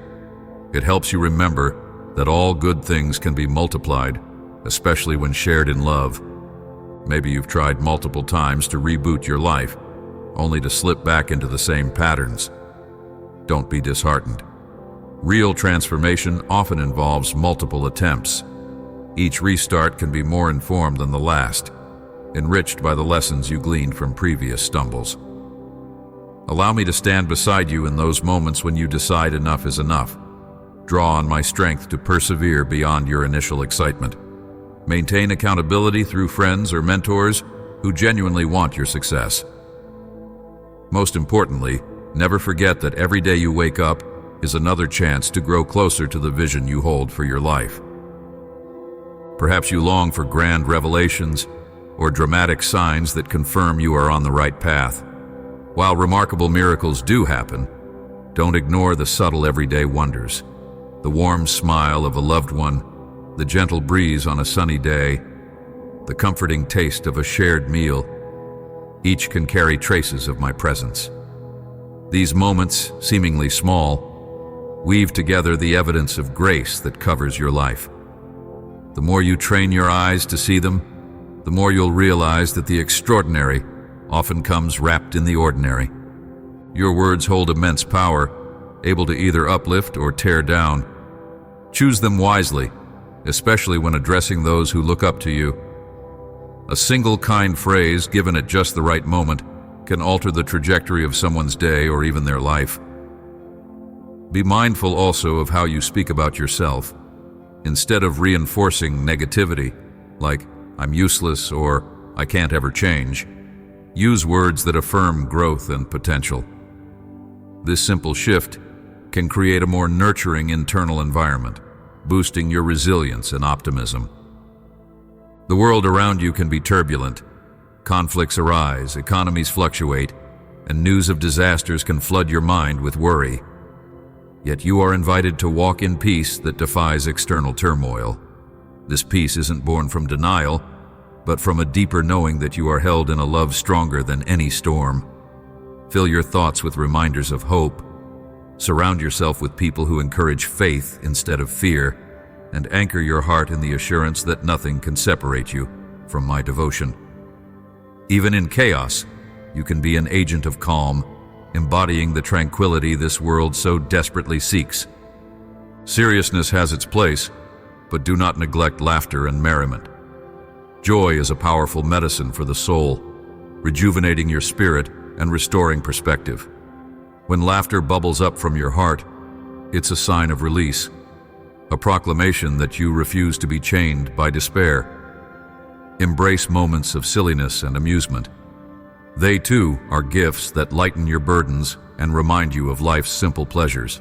It helps you remember that all good things can be multiplied, especially when shared in love. Maybe you've tried multiple times to reboot your life, only to slip back into the same patterns. Don't be disheartened. Real transformation often involves multiple attempts. Each restart can be more informed than the last, enriched by the lessons you gleaned from previous stumbles. Allow me to stand beside you in those moments when you decide enough is enough. Draw on my strength to persevere beyond your initial excitement. Maintain accountability through friends or mentors who genuinely want your success. Most importantly, never forget that every day you wake up is another chance to grow closer to the vision you hold for your life. Perhaps you long for grand revelations or dramatic signs that confirm you are on the right path. While remarkable miracles do happen, don't ignore the subtle everyday wonders. The warm smile of a loved one, the gentle breeze on a sunny day, the comforting taste of a shared meal. Each can carry traces of my presence. These moments, seemingly small, Weave together the evidence of grace that covers your life. The more you train your eyes to see them, the more you'll realize that the extraordinary often comes wrapped in the ordinary. Your words hold immense power, able to either uplift or tear down. Choose them wisely, especially when addressing those who look up to you. A single kind phrase given at just the right moment can alter the trajectory of someone's day or even their life. Be mindful also of how you speak about yourself. Instead of reinforcing negativity, like "I'm useless" or "I can't ever change," use words that affirm growth and potential. This simple shift can create a more nurturing internal environment, boosting your resilience and optimism. The world around you can be turbulent. Conflicts arise, economies fluctuate, and news of disasters can flood your mind with worry. Yet you are invited to walk in peace that defies external turmoil. This peace isn't born from denial, but from a deeper knowing that you are held in a love stronger than any storm. Fill your thoughts with reminders of hope. Surround yourself with people who encourage faith instead of fear, and anchor your heart in the assurance that nothing can separate you from my devotion. Even in chaos, you can be an agent of calm, embodying the tranquility this world so desperately seeks. Seriousness has its place, but do not neglect laughter and merriment. Joy is a powerful medicine for the soul, rejuvenating your spirit and restoring perspective. When laughter bubbles up from your heart, it's a sign of release, a proclamation that you refuse to be chained by despair. Embrace moments of silliness and amusement. They, too, are gifts that lighten your burdens and remind you of life's simple pleasures.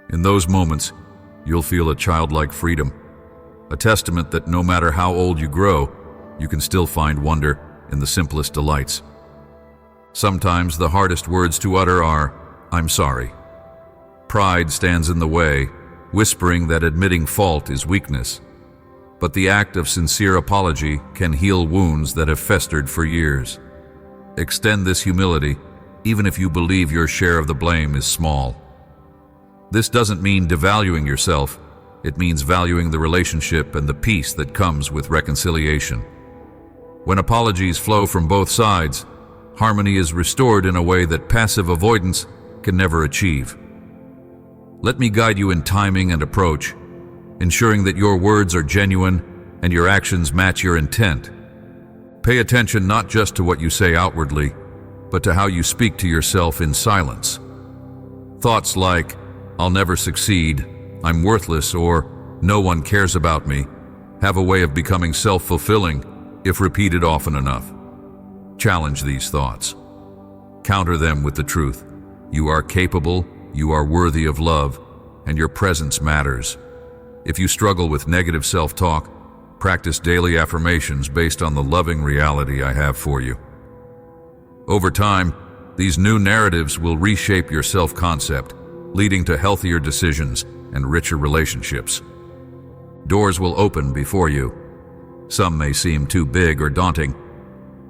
In those moments, you'll feel a childlike freedom, a testament that no matter how old you grow, you can still find wonder in the simplest delights. Sometimes the hardest words to utter are, "I'm sorry." Pride stands in the way, whispering that admitting fault is weakness. But the act of sincere apology can heal wounds that have festered for years. Extend this humility, even if you believe your share of the blame is small. This doesn't mean devaluing yourself. It means valuing the relationship and the peace that comes with reconciliation. When apologies flow from both sides, harmony is restored in a way that passive avoidance can never achieve. Let me guide you in timing and approach, ensuring that your words are genuine and your actions match your intent. Pay attention not just to what you say outwardly, but to how you speak to yourself in silence. Thoughts like, "I'll never succeed," "I'm worthless," or "no one cares about me," have a way of becoming self-fulfilling if repeated often enough. Challenge these thoughts. Counter them with the truth. You are capable, you are worthy of love, and your presence matters. If you struggle with negative self-talk, practice daily affirmations based on the loving reality I have for you. Over time, these new narratives will reshape your self-concept, leading to healthier decisions and richer relationships. Doors will open before you. Some may seem too big or daunting,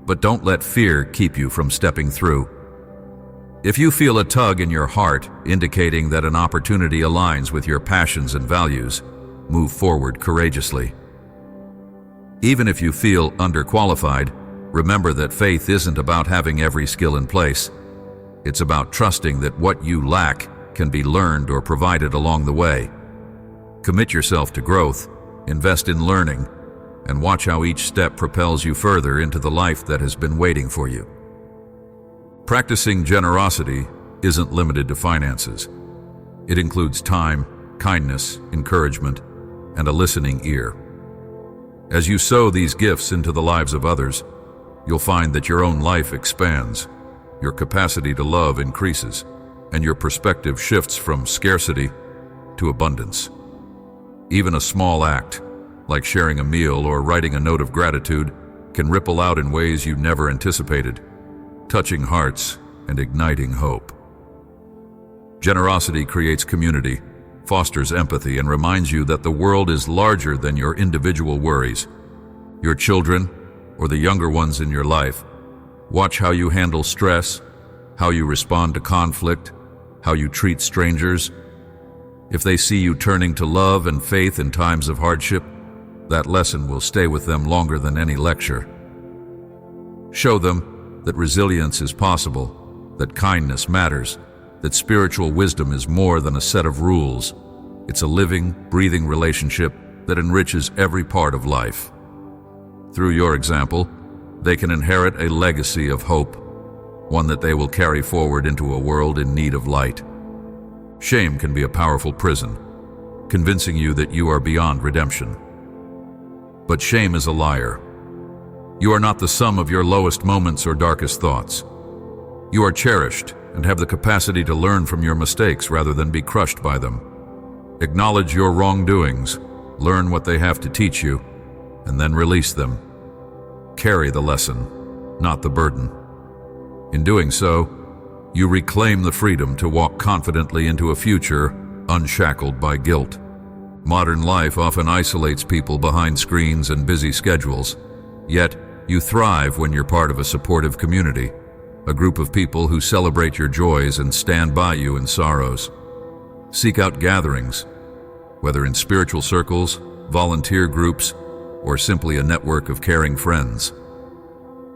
but don't let fear keep you from stepping through. If you feel a tug in your heart indicating that an opportunity aligns with your passions and values, move forward courageously. Even if you feel underqualified, remember that faith isn't about having every skill in place. It's about trusting that what you lack can be learned or provided along the way. Commit yourself to growth, invest in learning, and watch how each step propels you further into the life that has been waiting for you. Practicing generosity isn't limited to finances. It includes time, kindness, encouragement, and a listening ear. As you sow these gifts into the lives of others, you'll find that your own life expands, your capacity to love increases, and your perspective shifts from scarcity to abundance. Even a small act, like sharing a meal or writing a note of gratitude, can ripple out in ways you never anticipated, touching hearts and igniting hope. Generosity creates community, fosters empathy, and reminds you that the world is larger than your individual worries. Your children, or the younger ones in your life, watch how you handle stress, how you respond to conflict, how you treat strangers, If they see you turning to love and faith in times of hardship, that lesson will stay with them longer than any lecture. Show them that resilience is possible, that kindness matters, that spiritual wisdom is more than a set of rules. It's a living, breathing relationship that enriches every part of life. Through your example, they can inherit a legacy of hope, one that they will carry forward into a world in need of light. Shame can be a powerful prison, convincing you that you are beyond redemption. But shame is a liar. You are not the sum of your lowest moments or darkest thoughts. You are cherished and have the capacity to learn from your mistakes rather than be crushed by them. Acknowledge your wrongdoings, learn what they have to teach you, and then release them. Carry the lesson, not the burden. In doing so, you reclaim the freedom to walk confidently into a future unshackled by guilt. Modern life often isolates people behind screens and busy schedules, yet you thrive when you're part of a supportive community, a group of people who celebrate your joys and stand by you in sorrows. Seek out gatherings, whether in spiritual circles, volunteer groups, or simply a network of caring friends.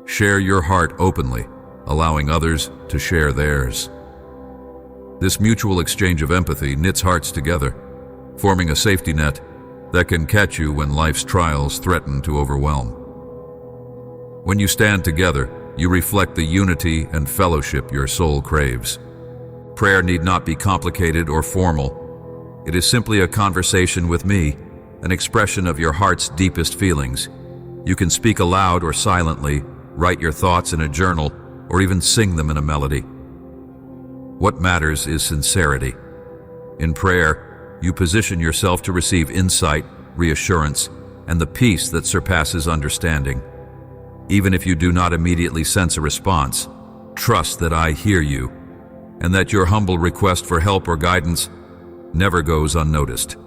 Share your heart openly, allowing others to share theirs. This mutual exchange of empathy knits hearts together, forming a safety net that can catch you when life's trials threaten to overwhelm. When you stand together, you reflect the unity and fellowship your soul craves. Prayer need not be complicated or formal. It is simply a conversation with me, an expression of your heart's deepest feelings. You can speak aloud or silently, write your thoughts in a journal, or even sing them in a melody. What matters is sincerity. In prayer, you position yourself to receive insight, reassurance, and the peace that surpasses understanding. Even if you do not immediately sense a response, trust that I hear you, and that your humble request for help or guidance never goes unnoticed.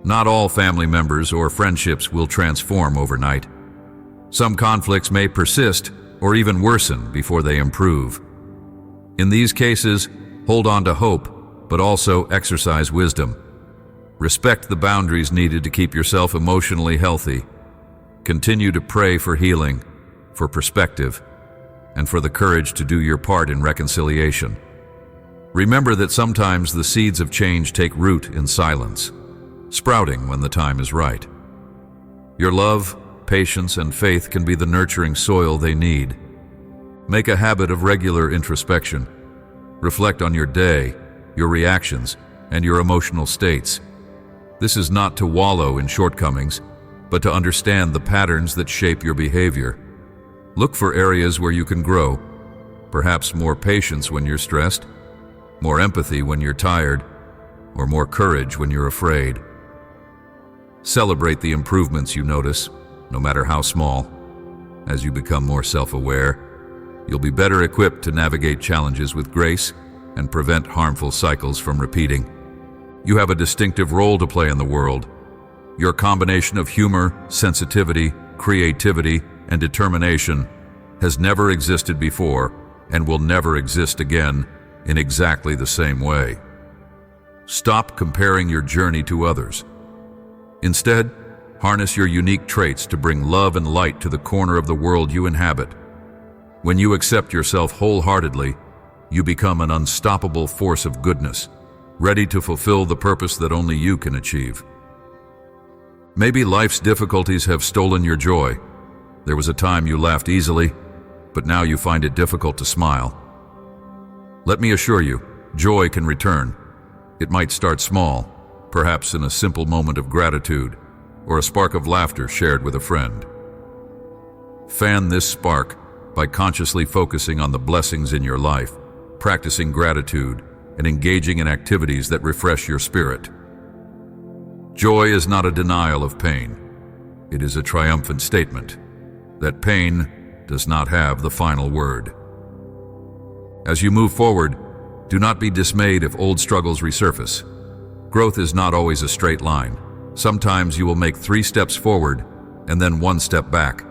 Not all family members or friendships will transform overnight. Some conflicts may persist or even worsen before they improve. In these cases, hold on to hope, but also exercise wisdom. Respect the boundaries needed to keep yourself emotionally healthy. Continue to pray for healing, for perspective, and for the courage to do your part in reconciliation. Remember that sometimes the seeds of change take root in silence, sprouting when the time is right. Your love, patience, and faith can be the nurturing soil they need. Make a habit of regular introspection. Reflect on your day, your reactions, and your emotional states. This is not to wallow in shortcomings, but to understand the patterns that shape your behavior. Look for areas where you can grow, perhaps more patience when you're stressed, more empathy when you're tired, or more courage when you're afraid. Celebrate the improvements you notice, no matter how small. As you become more self-aware, you'll be better equipped to navigate challenges with grace and prevent harmful cycles from repeating. You have a distinctive role to play in the world. Your combination of humor, sensitivity, creativity, and determination has never existed before and will never exist again in exactly the same way. Stop comparing your journey to others. Instead, harness your unique traits to bring love and light to the corner of the world you inhabit. When you accept yourself wholeheartedly, you become an unstoppable force of goodness, ready to fulfill the purpose that only you can achieve. Maybe life's difficulties have stolen your joy. There was a time you laughed easily, but now you find it difficult to smile. Let me assure you, joy can return. It might start small, perhaps in a simple moment of gratitude, or a spark of laughter shared with a friend. Fan this spark by consciously focusing on the blessings in your life, practicing gratitude, and engaging in activities that refresh your spirit. Joy is not a denial of pain. It is a triumphant statement that pain does not have the final word. As you move forward, do not be dismayed if old struggles resurface. Growth is not always a straight line. Sometimes you will make 3 steps forward and then 1 step back.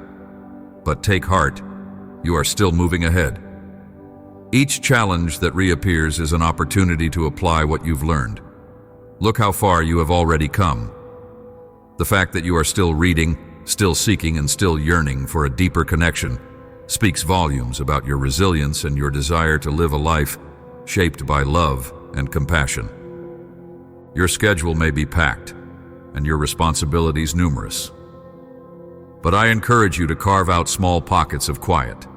But take heart, you are still moving ahead. Each challenge that reappears is an opportunity to apply what you've learned, Look how far you have already come. The fact that you are still reading, still seeking, and still yearning for a deeper connection speaks volumes about your resilience and your desire to live a life shaped by love and compassion. Your schedule may be packed, and your responsibilities numerous. But I encourage you to carve out small pockets of quiet,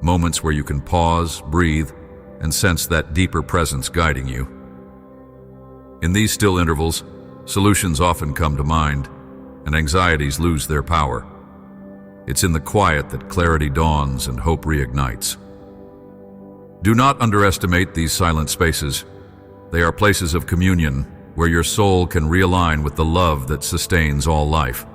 moments where you can pause, breathe, and sense that deeper presence guiding you. In these still intervals, solutions often come to mind, and anxieties lose their power. It's in the quiet that clarity dawns and hope reignites. Do not underestimate these silent spaces. They are places of communion where your soul can realign with the love that sustains all life.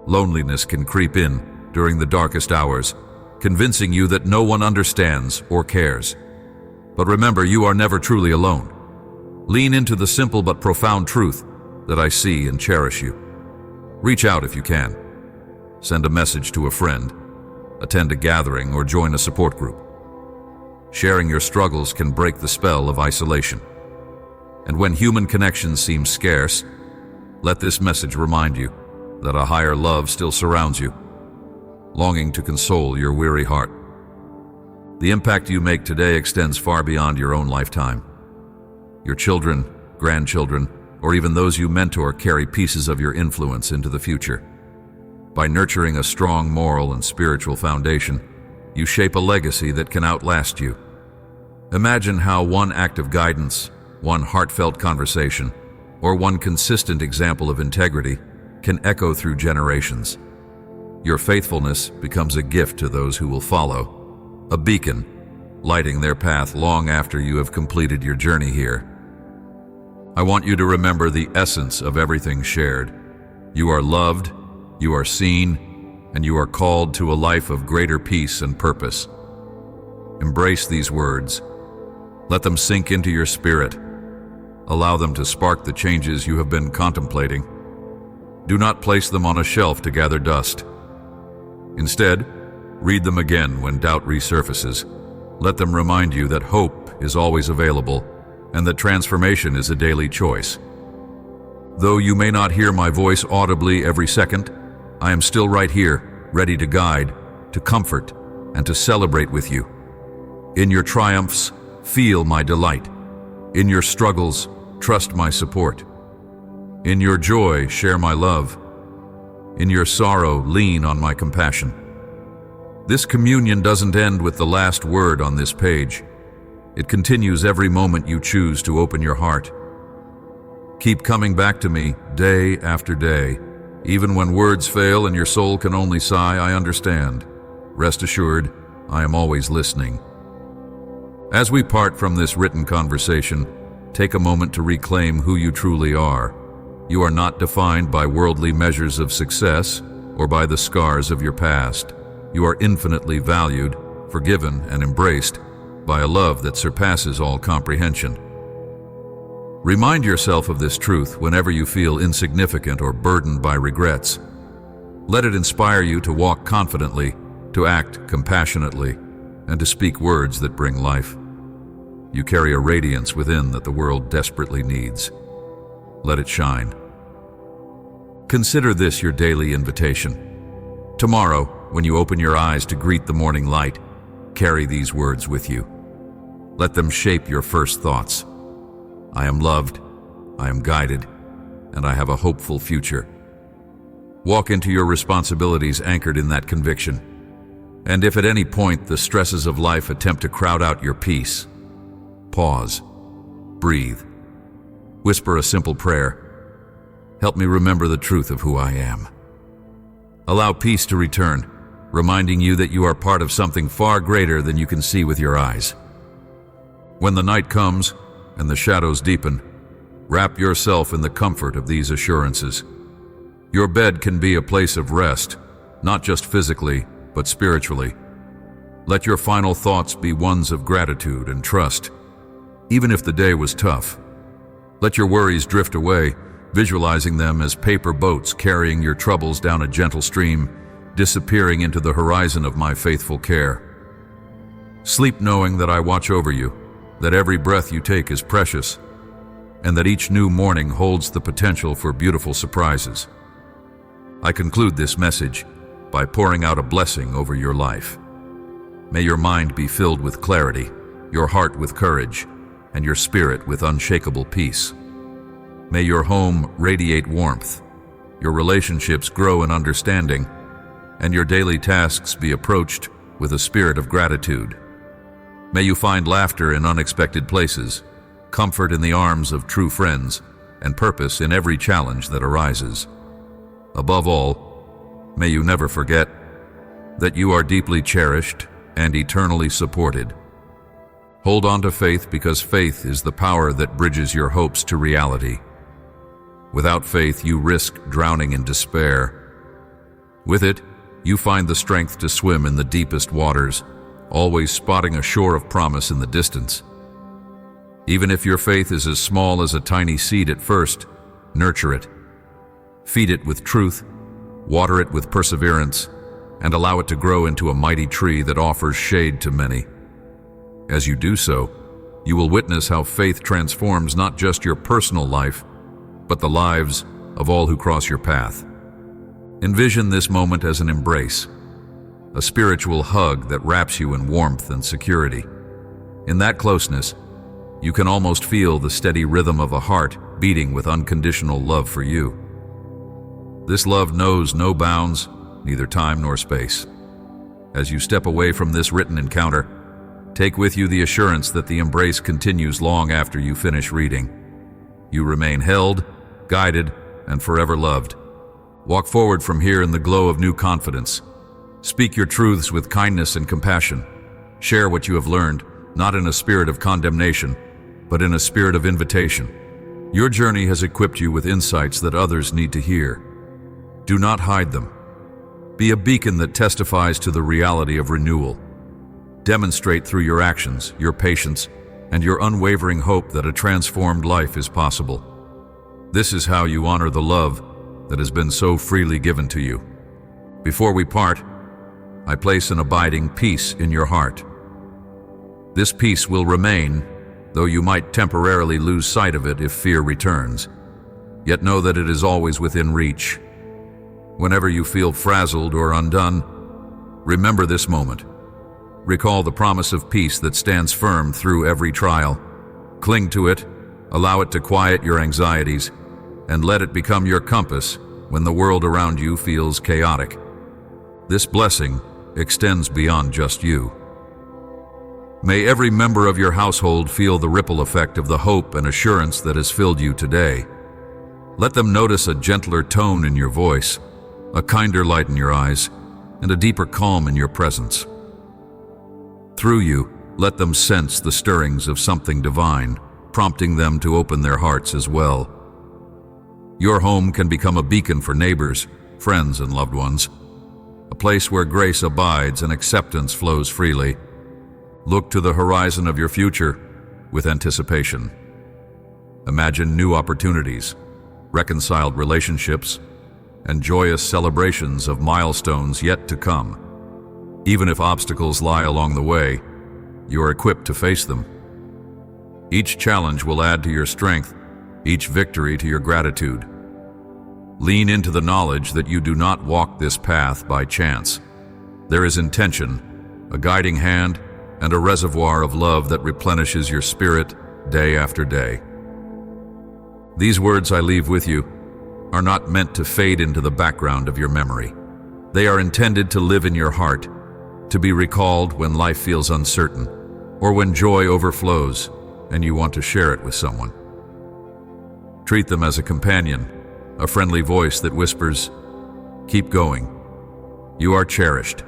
Loneliness can creep in during the darkest hours, convincing you that no one understands or cares. But remember, you are never truly alone. Lean into the simple but profound truth that I see and cherish you. Reach out if you can. Send a message to a friend, attend a gathering, or join a support group. Sharing your struggles can break the spell of isolation. And when human connections seem scarce, let this message remind you that a higher love still surrounds you, longing to console your weary heart. The impact you make today extends far beyond your own lifetime. Your children, grandchildren, or even those you mentor carry pieces of your influence into the future. By nurturing a strong moral and spiritual foundation, you shape a legacy that can outlast you. Imagine how one act of guidance, one heartfelt conversation, or one consistent example of integrity can echo through generations. Your faithfulness becomes a gift to those who will follow, a beacon, lighting their path long after you have completed your journey here. I want you to remember the essence of everything shared. You are loved, you are seen, and you are called to a life of greater peace and purpose. Embrace these words. Let them sink into your spirit. Allow them to spark the changes you have been contemplating. Do not place them on a shelf to gather dust. Instead, read them again when doubt resurfaces. Let them remind you that hope is always available and that transformation is a daily choice. Though you may not hear my voice audibly every second, I am still right here, ready to guide, to comfort, and to celebrate with you. In your triumphs, feel my delight. In your struggles, trust my support. In your joy, share my love. In your sorrow, lean on my compassion. This communion doesn't end with the last word on this page. It continues every moment you choose to open your heart. Keep coming back to me day after day. Even when words fail and your soul can only sigh, I understand. Rest assured, I am always listening. As we part from this written conversation, take a moment to reclaim who you truly are. You are not defined by worldly measures of success or by the scars of your past. You are infinitely valued, forgiven, and embraced by a love that surpasses all comprehension. Remind yourself of this truth whenever you feel insignificant or burdened by regrets. Let it inspire you to walk confidently, to act compassionately, and to speak words that bring life. You carry a radiance within that the world desperately needs. Let it shine. Consider this your daily invitation. Tomorrow, when you open your eyes to greet the morning light, carry these words with you. Let them shape your first thoughts. I am loved, I am guided, and I have a hopeful future. Walk into your responsibilities anchored in that conviction. And if at any point the stresses of life attempt to crowd out your peace, pause, breathe, whisper a simple prayer. Help me remember the truth of who I am. Allow peace to return, reminding you that you are part of something far greater than you can see with your eyes. When the night comes and the shadows deepen, wrap yourself in the comfort of these assurances. Your bed can be a place of rest, not just physically, but spiritually. Let your final thoughts be ones of gratitude and trust, even if the day was tough. Let your worries drift away, visualizing them as paper boats carrying your troubles down a gentle stream, disappearing into the horizon of my faithful care. Sleep knowing that I watch over you, that every breath you take is precious, and that each new morning holds the potential for beautiful surprises. I conclude this message by pouring out a blessing over your life. May your mind be filled with clarity, your heart with courage, and your spirit with unshakable peace. May your home radiate warmth, your relationships grow in understanding, and your daily tasks be approached with a spirit of gratitude. May you find laughter in unexpected places, comfort in the arms of true friends, and purpose in every challenge that arises. Above all, may you never forget that you are deeply cherished and eternally supported. Hold on to faith, because faith is the power that bridges your hopes to reality. Without faith, you risk drowning in despair. With it, you find the strength to swim in the deepest waters, always spotting a shore of promise in the distance. Even if your faith is as small as a tiny seed at first, nurture it. Feed it with truth, water it with perseverance, and allow it to grow into a mighty tree that offers shade to many. As you do so, you will witness how faith transforms not just your personal life, but the lives of all who cross your path. Envision this moment as an embrace, a spiritual hug that wraps you in warmth and security. In that closeness, you can almost feel the steady rhythm of a heart beating with unconditional love for you. This love knows no bounds, neither time nor space. As you step away from this written encounter, take with you the assurance that the embrace continues long after you finish reading. You remain held, guided, and forever loved. Walk forward from here in the glow of new confidence. Speak your truths with kindness and compassion. Share what you have learned, not in a spirit of condemnation, but in a spirit of invitation. Your journey has equipped you with insights that others need to hear. Do not hide them. Be a beacon that testifies to the reality of renewal. Demonstrate through your actions, your patience, and your unwavering hope that a transformed life is possible. This is how you honor the love that has been so freely given to you. Before we part, I place an abiding peace in your heart. This peace will remain, though you might temporarily lose sight of it if fear returns. Yet know that it is always within reach. Whenever you feel frazzled or undone, remember this moment. Recall the promise of peace that stands firm through every trial. Cling to it, allow it to quiet your anxieties, and let it become your compass when the world around you feels chaotic. This blessing extends beyond just you. May every member of your household feel the ripple effect of the hope and assurance that has filled you today. Let them notice a gentler tone in your voice, a kinder light in your eyes, and a deeper calm in your presence. Through you, let them sense the stirrings of something divine, prompting them to open their hearts as well. Your home can become a beacon for neighbors, friends, and loved ones, a place where grace abides and acceptance flows freely. Look to the horizon of your future with anticipation. Imagine new opportunities, reconciled relationships, and joyous celebrations of milestones yet to come. Even if obstacles lie along the way, you are equipped to face them. Each challenge will add to your strength, each victory to your gratitude. Lean into the knowledge that you do not walk this path by chance. There is intention, a guiding hand, and a reservoir of love that replenishes your spirit day after day. These words I leave with you are not meant to fade into the background of your memory. They are intended to live in your heart, to be recalled when life feels uncertain, or when joy overflows and you want to share it with someone. Treat them as a companion, a friendly voice that whispers, "Keep going. You are cherished.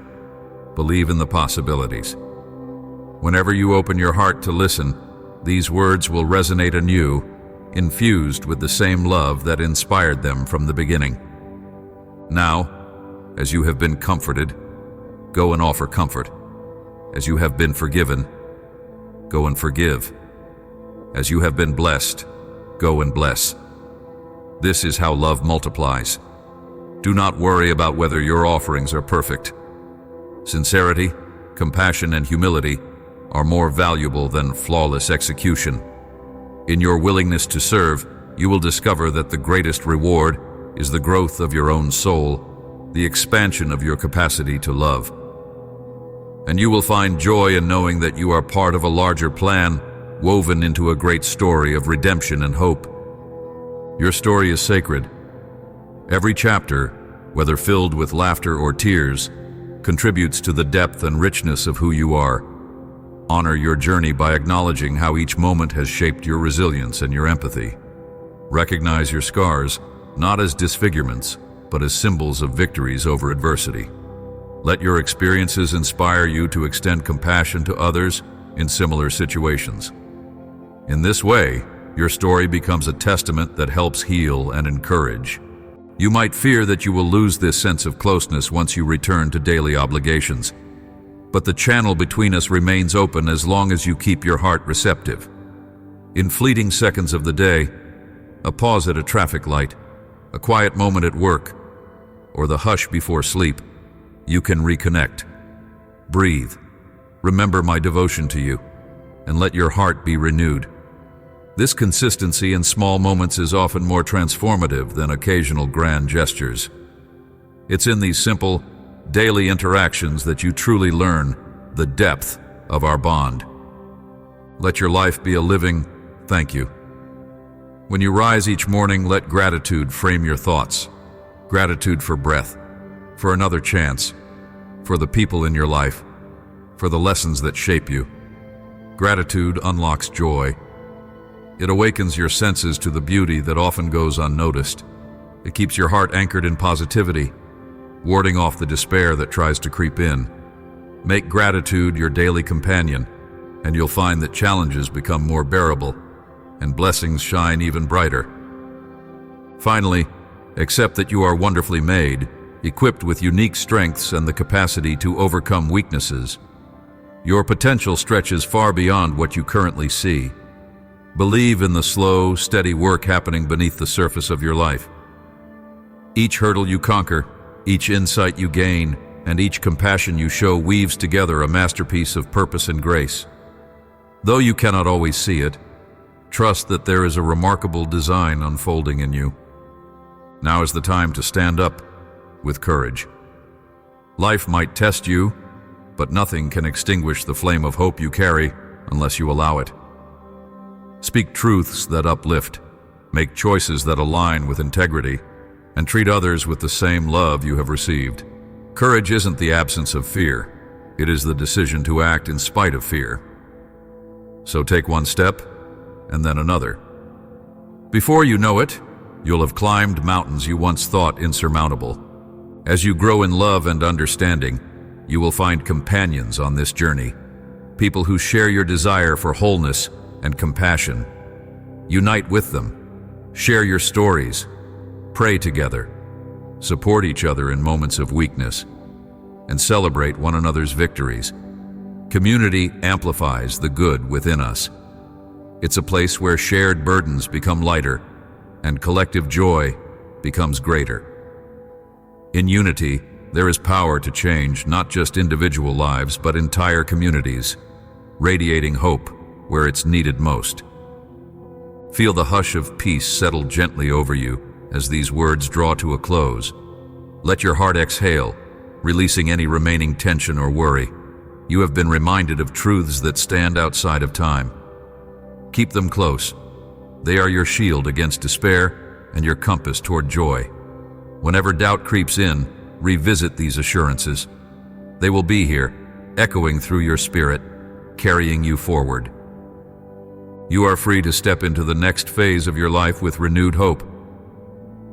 Believe in the possibilities." Whenever you open your heart to listen, these words will resonate anew, infused with the same love that inspired them from the beginning. Now, as you have been comforted, go and offer comfort. As you have been forgiven, go and forgive. As you have been blessed, go and bless. This is how love multiplies. Do not worry about whether your offerings are perfect. Sincerity, compassion, and humility are more valuable than flawless execution. In your willingness to serve, you will discover that the greatest reward is the growth of your own soul, the expansion of your capacity to love. And you will find joy in knowing that you are part of a larger plan, woven into a great story of redemption and hope. Your story is sacred. Every chapter, whether filled with laughter or tears, contributes to the depth and richness of who you are. Honor your journey by acknowledging how each moment has shaped your resilience and your empathy. Recognize your scars, not as disfigurements, but as symbols of victories over adversity. Let your experiences inspire you to extend compassion to others in similar situations. In this way, your story becomes a testament that helps heal and encourage. You might fear that you will lose this sense of closeness once you return to daily obligations, but the channel between us remains open as long as you keep your heart receptive. In fleeting seconds of the day, a pause at a traffic light, a quiet moment at work, or the hush before sleep, you can reconnect. Breathe. Remember my devotion to you, and let your heart be renewed. This consistency in small moments is often more transformative than occasional grand gestures. It's in these simple, daily interactions that you truly learn the depth of our bond. Let your life be a living thank you. When you rise each morning, let gratitude frame your thoughts. Gratitude for breath, for another chance, for the people in your life, for the lessons that shape you. Gratitude unlocks joy. It awakens your senses to the beauty that often goes unnoticed. It keeps your heart anchored in positivity, warding off the despair that tries to creep in. Make gratitude your daily companion, and you'll find that challenges become more bearable and blessings shine even brighter. Finally, accept that you are wonderfully made, equipped with unique strengths and the capacity to overcome weaknesses. Your potential stretches far beyond what you currently see. Believe in the slow, steady work happening beneath the surface of your life. Each hurdle you conquer, each insight you gain, and each compassion you show weaves together a masterpiece of purpose and grace. Though you cannot always see it, trust that there is a remarkable design unfolding in you. Now is the time to stand up with courage. Life might test you, but nothing can extinguish the flame of hope you carry unless you allow it. Speak truths that uplift, make choices that align with integrity, and treat others with the same love you have received. Courage isn't the absence of fear, it is the decision to act in spite of fear. So take one step, and then another. Before you know it, you'll have climbed mountains you once thought insurmountable. As you grow in love and understanding, you will find companions on this journey, people who share your desire for wholeness and compassion. Unite with them, share your stories, pray together, support each other in moments of weakness, and celebrate one another's victories. Community amplifies the good within us. It's a place where shared burdens become lighter and collective joy becomes greater. In unity, there is power to change not just individual lives, but entire communities, radiating hope where it's needed most. Feel the hush of peace settle gently over you as these words draw to a close. Let your heart exhale, releasing any remaining tension or worry. You have been reminded of truths that stand outside of time. Keep them close. They are your shield against despair and your compass toward joy. Whenever doubt creeps in, revisit these assurances. They will be here, echoing through your spirit, carrying you forward. You are free to step into the next phase of your life with renewed hope.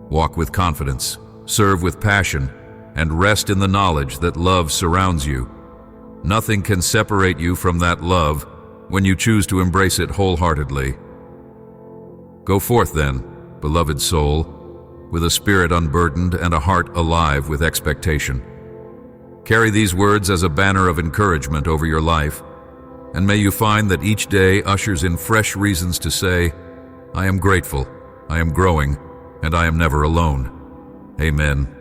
Walk with confidence, serve with passion, and rest in the knowledge that love surrounds you. Nothing can separate you from that love when you choose to embrace it wholeheartedly. Go forth then, beloved soul, with a spirit unburdened and a heart alive with expectation. Carry these words as a banner of encouragement over your life, and may you find that each day ushers in fresh reasons to say, I am grateful, I am growing, and I am never alone. Amen.